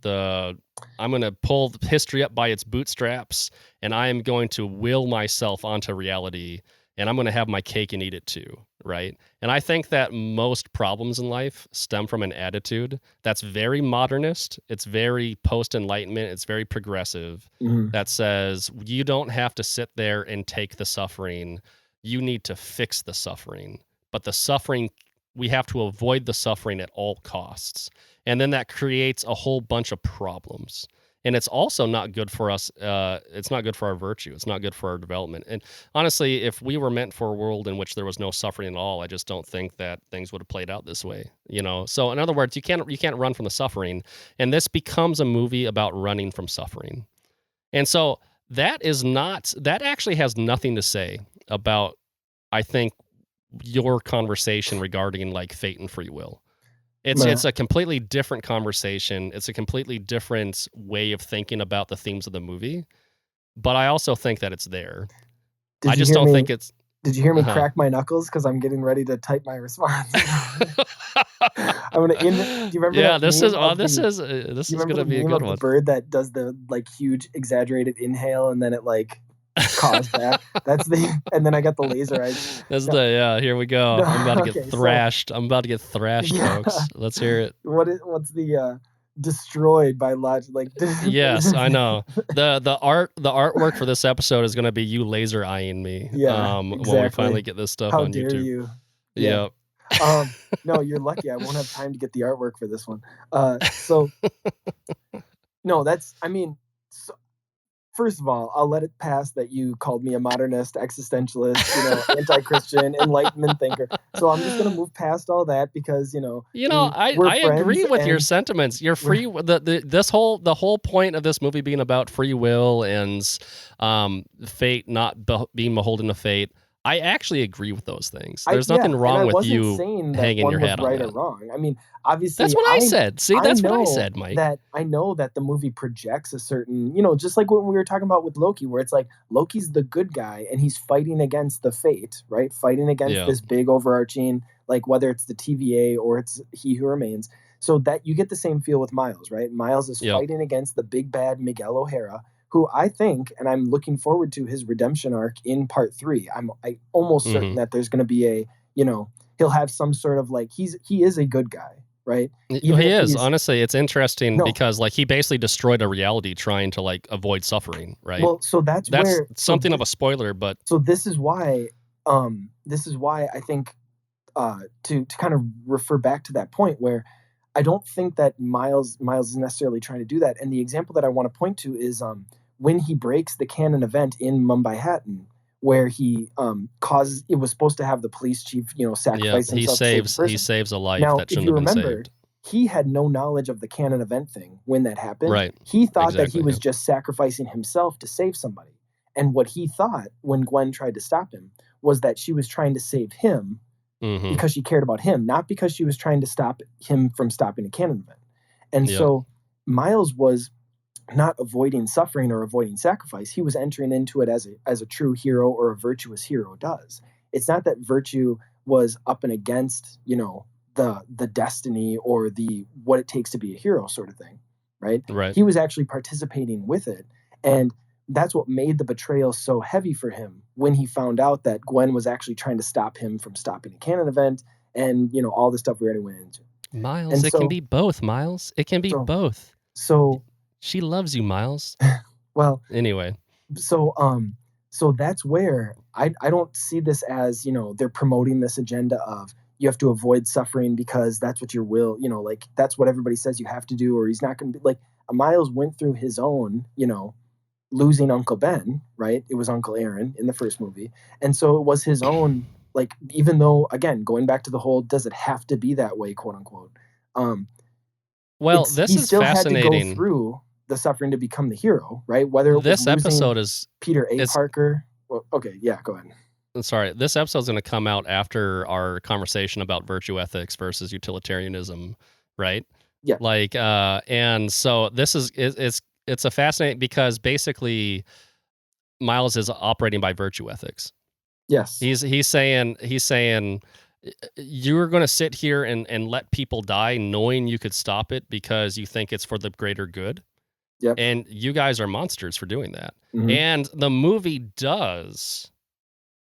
pull history up by its bootstraps, and I am going to will myself onto reality, and I'm going to have my cake and eat it too, right? And I think that most problems in life stem from an attitude that's very modernist, it's very post-enlightenment, it's very progressive, that says you don't have to sit there and take the suffering, you need to fix the suffering. But the suffering, we have to avoid the suffering at all costs. And then that creates a whole bunch of problems. And it's also not good for us. It's not good for our virtue. It's not good for our development. And honestly, if we were meant for a world in which there was no suffering at all, I just don't think that things would have played out this way. So in other words, you can't run from the suffering. And this becomes a movie about running from suffering. And so that actually has nothing to say about, I think, your conversation regarding like fate and free will. It's a completely different conversation. It's a completely different way of thinking about the themes of the movie. But I also think that it's there. I just don't think it's... Did you hear me crack my knuckles? Because I'm getting ready to type my response. I'm gonna. Do you remember? Yeah, that this meme is of this the- is Do this you is remember gonna the be a meme good of the one. bird that does the like huge exaggerated inhale and then it like caws back? That's the. And then I got the laser eyes. That's No, here we go. no, I'm about to get okay, so thrashed. I'm about to get thrashed, yeah. folks. Let's hear it. What's the destroyed by logic? Like Yes, I know. The artwork for this episode is gonna be you laser eyeing me. Yeah, When we exactly. finally get this stuff How on dare YouTube. you? Yeah. Yep. No, you're lucky. I won't have time to get the artwork for this one. So no, I mean, so, first of all, I'll let it pass that you called me a modernist, existentialist, anti-Christian, Enlightenment thinker. So I'm just gonna move past all that because we're I friends agree with your and sentiments. You're free. The whole point of this movie being about free will and fate not being beholden to fate. I actually agree with those things. There's nothing wrong with you saying that hanging one your was hat on right or that. wrong. I mean, obviously, That's what I said. See, that's what I said, Mike. I know that the movie projects a certain, just like when we were talking about with Loki, where it's like Loki's the good guy and he's fighting against the fate, right? Fighting against this big overarching, like whether it's the TVA or it's He Who Remains. So that you get the same feel with Miles, right? Miles is fighting against the big bad Miguel O'Hara, who I think, and I'm looking forward to his redemption arc in part 3. I'm almost certain that there's going to be he'll have some sort of like he is a good guy, right? He is. Honestly, it's interesting because like he basically destroyed a reality trying to like avoid suffering, right? Well, so that's where something of a spoiler, but so this is why I think to kind of refer back to that point where I don't think that Miles is necessarily trying to do that. And the example that I want to point to is when he breaks the canon event in Mumbai Hatton, where he it was supposed to have the police chief, sacrifice himself. He saves a life now, that if shouldn't you have been remember, saved. he had no knowledge of the canon event thing when that happened. Right. He thought that he was just sacrificing himself to save somebody. And what he thought when Gwen tried to stop him was that she was trying to save him because she cared about him, not because she was trying to stop him from stopping a canon event. And so Miles was not avoiding suffering or avoiding sacrifice. He was entering into it as a true hero or a virtuous hero does. It's not that virtue was up and against, the destiny or the what it takes to be a hero sort of thing, right? Right. He was actually participating with it. And that's what made the betrayal so heavy for him when he found out that Gwen was actually trying to stop him from stopping a canon event and, all the stuff we already went into. Miles, it can be both, Miles. It can be both. So she loves you, Miles. Well, anyway. So that's where I don't see this as, they're promoting this agenda of you have to avoid suffering because that's what your will, like that's what everybody says you have to do, or he's not going to be like Miles went through his own, losing Uncle Ben, right? It was Uncle Aaron in the first movie. And so it was his own, like, even though, again, going back to the whole, does it have to be that way, quote unquote? Well, this is still fascinating. Had to go through the suffering to become the hero, right? Whether it was this episode is Peter A. Parker. Well, okay, yeah, go ahead. Sorry, this episode is going to come out after our conversation about virtue ethics versus utilitarianism, right? Yeah. Like, and so this is it's a fascinating because basically Miles is operating by virtue ethics. Yes. He's saying you're going to sit here and let people die knowing you could stop it because you think it's for the greater good. Yep. And you guys are monsters for doing that. Mm-hmm. And the movie does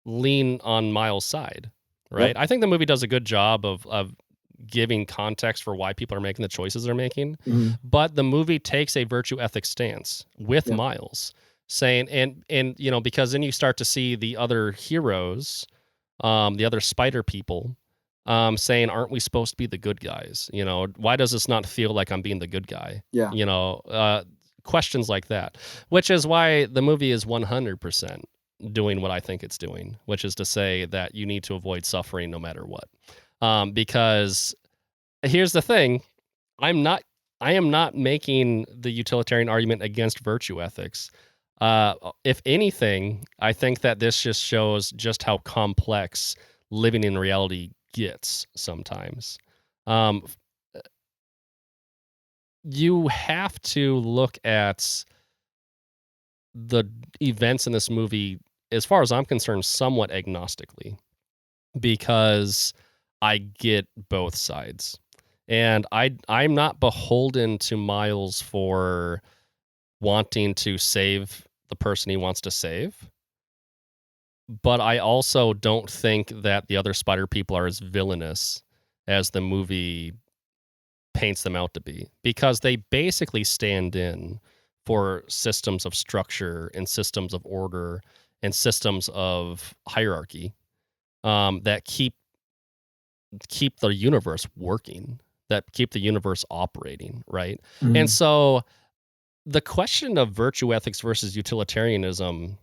lean on Miles' side, right? Yep. I think the movie does a good job of giving context for why people are making the choices they're making. Mm-hmm. But the movie takes a virtue ethics stance with Miles, saying, and because then you start to see the other heroes, the other spider people, saying, aren't we supposed to be the good guys? Why does this not feel like I'm being the good guy? Yeah. Questions like that, which is why the movie is 100% doing what I think it's doing, which is to say that you need to avoid suffering no matter what. Because here's the thing, I am not making the utilitarian argument against virtue ethics. If anything, I think that this just shows just how complex living in reality gets sometimes. You have to look at the events in this movie, as far as I'm concerned, somewhat agnostically, because I get both sides. And I'm not beholden to Miles for wanting to save the person he wants to save. But I also don't think that the other spider people are as villainous as the movie paints them out to be, because they basically stand in for systems of structure and systems of order and systems of hierarchy that keep the universe working, that keep the universe operating, right? Mhm. And so the question of virtue ethics versus utilitarianism,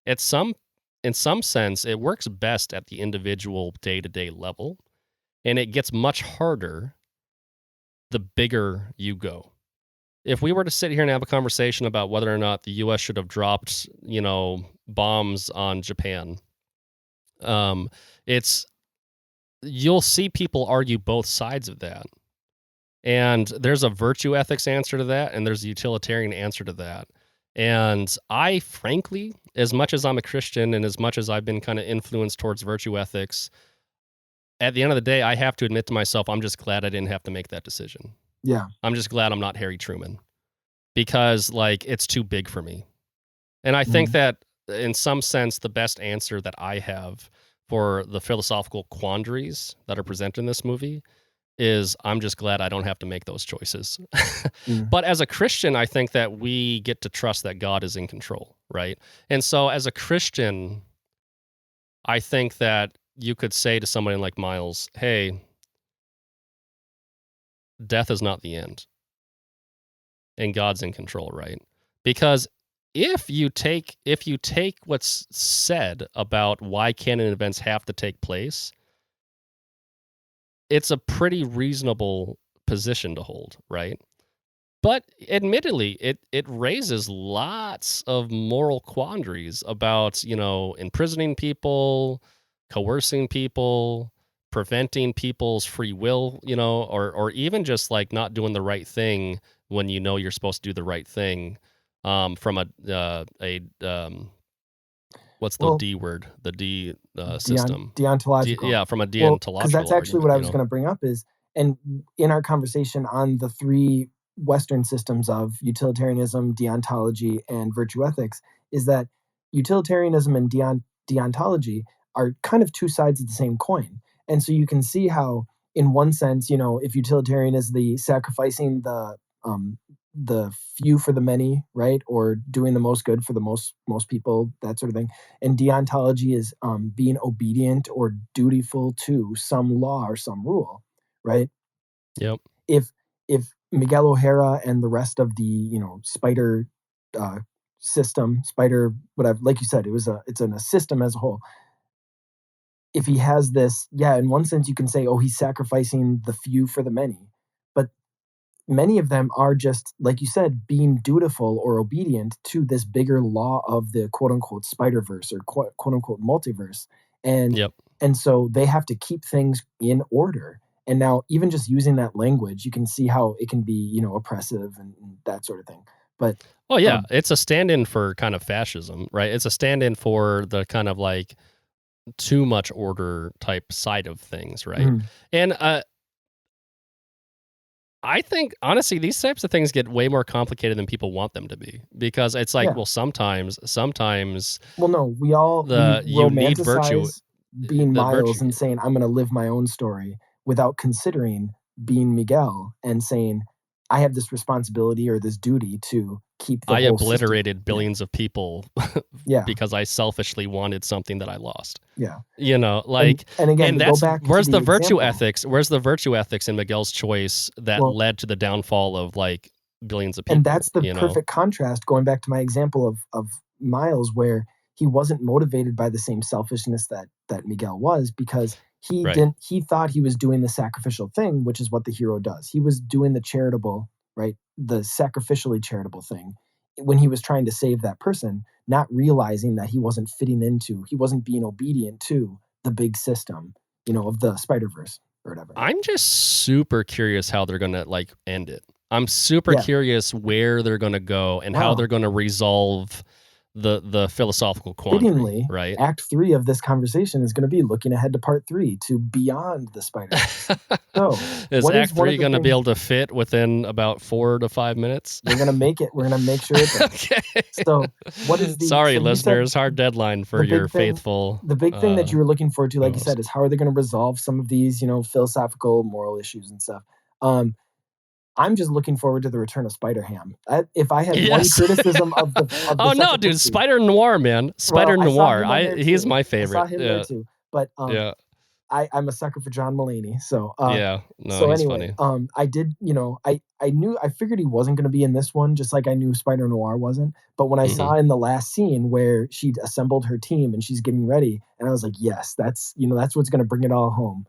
in some sense, it works best at the individual day-to-day level, and it gets much harder the bigger you go. If we were to sit here and have a conversation about whether or not the U.S. should have dropped, bombs on Japan, you'll see people argue both sides of that. And there's a virtue ethics answer to that, and there's a utilitarian answer to that. And I, frankly, as much as I'm a Christian and as much as I've been kind of influenced towards virtue ethics, at the end of the day, I have to admit to myself, I'm just glad I didn't have to make that decision. Yeah. I'm just glad I'm not Harry Truman, because it's too big for me. And I think that in some sense, the best answer that I have for the philosophical quandaries that are presented in this movie is I'm just glad I don't have to make those choices. But as a Christian, I think that we get to trust that God is in control, right? And so as a Christian, I think that you could say to somebody like Miles, hey, death is not the end. And God's in control, right? Because if you take what's said about why canon events have to take place, it's a pretty reasonable position to hold, right? But admittedly, it raises lots of moral quandaries about, imprisoning people, coercing people, preventing people's free will, or even just like not doing the right thing when you're supposed to do the right thing, from what's the D word? The D system. Deontological. From a Because deontological that's actually argument, what I was going to bring up is, and in our conversation on the three Western systems of utilitarianism, deontology, and virtue ethics, is that utilitarianism and deontology are kind of two sides of the same coin. And so you can see how, in one sense, if utilitarian is the sacrificing the few for the many, right, or doing the most good for the most people, that sort of thing, and deontology is being obedient or dutiful to some law or some rule, right? Yep. If Miguel O'Hara and the rest of the spider system, spider whatever, like you said, it's a system as a whole. If he has this, in one sense you can say, oh, he's sacrificing the few for the many, but many of them are just, like you said, being dutiful or obedient to this bigger law of the quote unquote Spider-Verse or quote unquote multiverse. And so they have to keep things in order. And now even just using that language, you can see how it can be, oppressive and that sort of thing. But it's a stand-in for kind of fascism, right? It's a stand-in for the kind of like too much order type side of things, right? And I think, honestly, these types of things get way more complicated than people want them to be, because it's like, well, sometimes. Well, no, we you need virtue, being Miles and saying, I'm going to live my own story, without considering being Miguel and saying, I have this responsibility or this duty to keep the I whole obliterated system. billions of people because I selfishly wanted something that I lost. Yeah. And again, that's go back where's to the the virtue example. ethics? Where's the virtue ethics in Miguel's choice that led to the downfall of like billions of people? And that's the perfect contrast, going back to my example of Miles, where he wasn't motivated by the same selfishness that Miguel was, because he thought he was doing the sacrificial thing, which is what the hero does. He was doing the charitable, right? The sacrificially charitable thing when he was trying to save that person, not realizing that he wasn't being obedient to the big system, of the Spider-Verse or whatever. I'm just super curious how they're going to like end it. I'm super curious where they're going to go and how they're going to resolve the philosophical quandary, fittingly, right? Act 3 of this conversation is going to be looking ahead to Part 3, to Beyond the Spider-Verse. So, is what Act is one 3 of the going to be things- able to fit within about 4 to 5 minutes? We're going to make it. We're going to make sure it does. Okay. So, what is the... Sorry, so you said listeners, hard deadline for the your big thing- faithful... The big thing that you were looking forward to, like you host. said, is how are they going to resolve some of these, philosophical, moral issues and stuff. I'm just looking forward to the return of Spider-Ham. If I had one criticism of the oh no, dude, movie, Spider Noir, man, Spider well, Noir. He's my favorite. I saw him there too. But yeah, I'm a sucker for John Mulaney. So yeah, no, so he's anyway, funny. I did, I figured he wasn't going to be in this one, just like I knew Spider Noir wasn't. But when I saw in the last scene where she'd assembled her team and she's getting ready, and I was like, yes, that's what's going to bring it all home.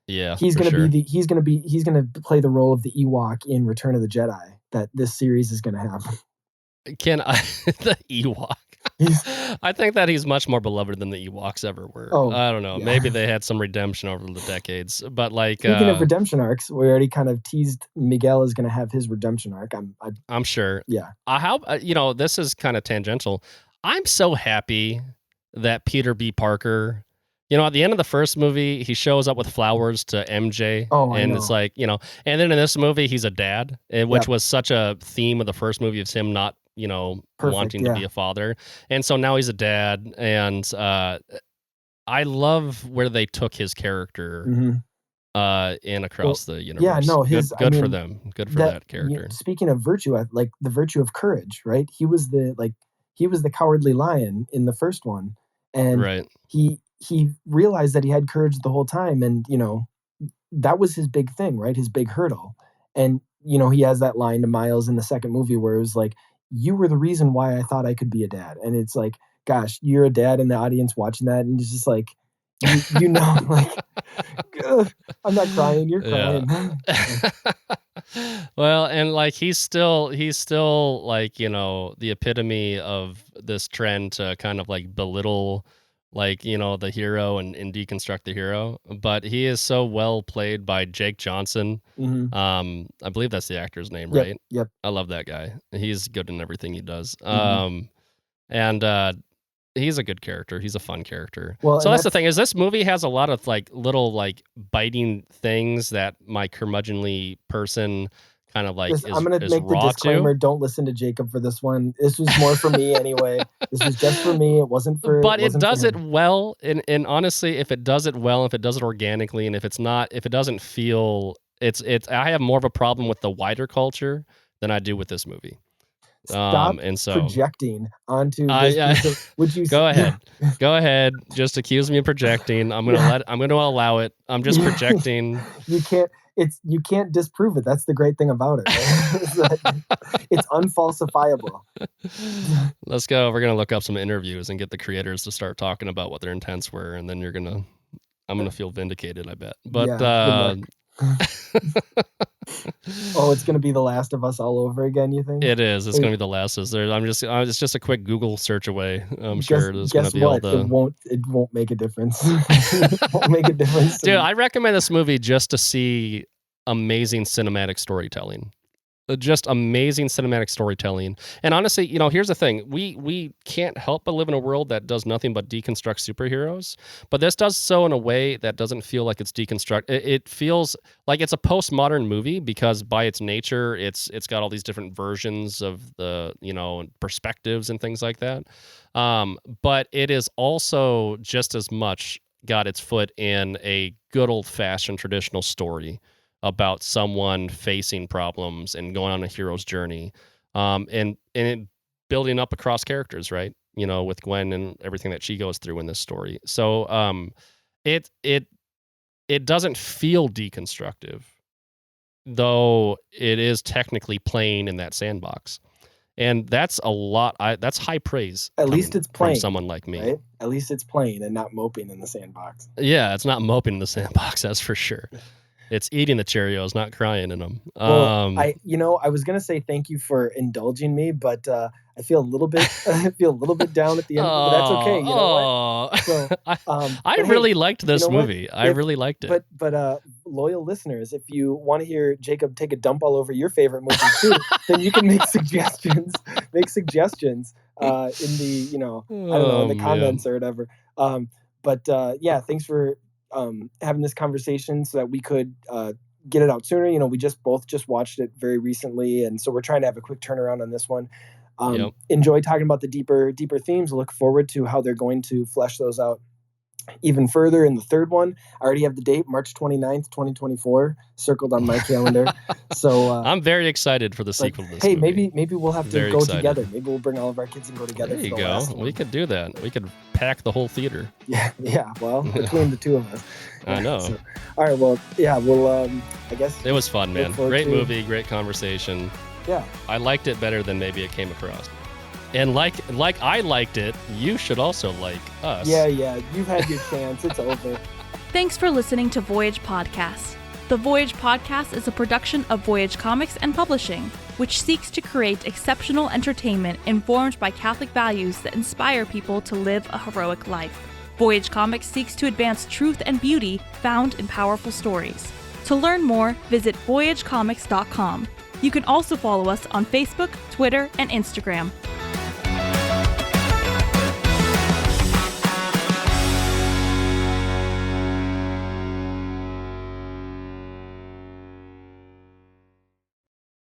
Yeah, he's going to play the role of the Ewok in Return of the Jedi that this series is going to have. The Ewok? I think that he's much more beloved than the Ewoks ever were. Oh, I don't know. yeah. Maybe they had some redemption over the decades, but like speaking of redemption arcs, we already kind of teased Miguel is going to have his redemption arc. I'm sure. Yeah. This is kind of tangential. I'm so happy that Peter B. Parker, at the end of the first movie, he shows up with flowers to MJ. Oh, and it's like, and then in this movie, he's a dad, which was such a theme of the first movie of him not, wanting to be a father. And so now he's a dad. And I love where they took his character in across the universe. Yeah, no, good for them. Good for that character. Speaking of virtue, like the virtue of courage, right? He was the cowardly lion in the first one. And right. he realized that he had courage the whole time, and that was his big thing, right? His big hurdle. And he has that line to Miles in the second movie where it was like, you were the reason why I thought I could be a dad. And it's like, gosh, you're a dad in the audience watching that, and it's just like, like, I'm not crying, you're crying. Well, and like he's still like, the epitome of this trend to kind of like belittle, like, the hero and deconstruct the hero. But he is so well played by Jake Johnson. I believe that's the actor's name, right? Yep. I love that guy. He's good in everything he does. Mm-hmm. He's a good character. He's a fun character. Well, so that's the thing, is this movie has a lot of like little like biting things that my curmudgeonly person kind of like I'm going to make the disclaimer. Don't listen to Jacob for this one. This was more for me anyway. This was just for me. It wasn't for... But it does it well. And honestly, if it does it well, if it does it organically, and if it doesn't feel... I have more of a problem with the wider culture than I do with this movie. Stop projecting onto this. Would you go ahead? Go ahead. Just accuse me of projecting. I'm gonna allow it. I'm just projecting. You can't disprove it. That's the great thing about it. Right? It's unfalsifiable. Let's go. We're gonna look up some interviews and get the creators to start talking about what their intents were, and then I'm gonna feel vindicated, I bet. But oh, it's gonna be The Last of Us all over again, you think? It is. It's gonna be The Last of Us. It's just a quick Google search away. I'm sure there's gonna be all the... It won't make a difference. It won't make a difference. Dude, I recommend this movie just to see amazing cinematic storytelling. Just amazing cinematic storytelling. And honestly, here's the thing. We can't help but live in a world that does nothing but deconstruct superheroes. But this does so in a way that doesn't feel like it's deconstruct. It feels like it's a postmodern movie because by its nature, it's got all these different versions of the, perspectives and things like that. But it is also just as much got its foot in a good old-fashioned traditional story about someone facing problems and going on a hero's journey, and it building up across characters, right? With Gwen and everything that she goes through in this story. So it doesn't feel deconstructive, though it is technically playing in that sandbox. And that's a lot. That's high praise. At least it's playing from someone like me. Right? At least it's playing and not moping in the sandbox. Yeah, it's not moping in the sandbox. That's for sure. It's eating the Cheerios, not crying in them. Well, I was gonna say thank you for indulging me, but I feel a little bit down at the end. But that's okay. You know what? So, I really liked this movie. I really liked it. But loyal listeners, if you want to hear Jacob take a dump all over your favorite movie too, then you can make suggestions. in the, I don't know, in the comments or whatever. But thanks for having this conversation so that we could get it out sooner. We both just watched it very recently, and so we're trying to have a quick turnaround on this one. Enjoy talking about the deeper themes. Look forward to how they're going to flesh those out even further in the third one. I already have the date, March 29th, 2024, circled on my calendar. So I'm very excited for the sequel to this movie. Maybe we'll have to go together. Maybe we'll bring all of our kids and go together. There you go. We could do that. We could pack the whole theater. Yeah. Well, between the two of us. I know. So, all right. Well, we'll. I guess it was fun, man. Great movie, great conversation. Yeah. I liked it better than maybe it came across. And like I liked it, you should also like us. Yeah, you've had your chance. It's over. Thanks for listening to Voyage Podcast. The Voyage Podcast is a production of Voyage Comics and Publishing, which seeks to create exceptional entertainment informed by Catholic values that inspire people to live a heroic life. Voyage Comics seeks to advance truth and beauty found in powerful stories. To learn more, visit voyagecomics.com. You can also follow us on Facebook, Twitter, and Instagram.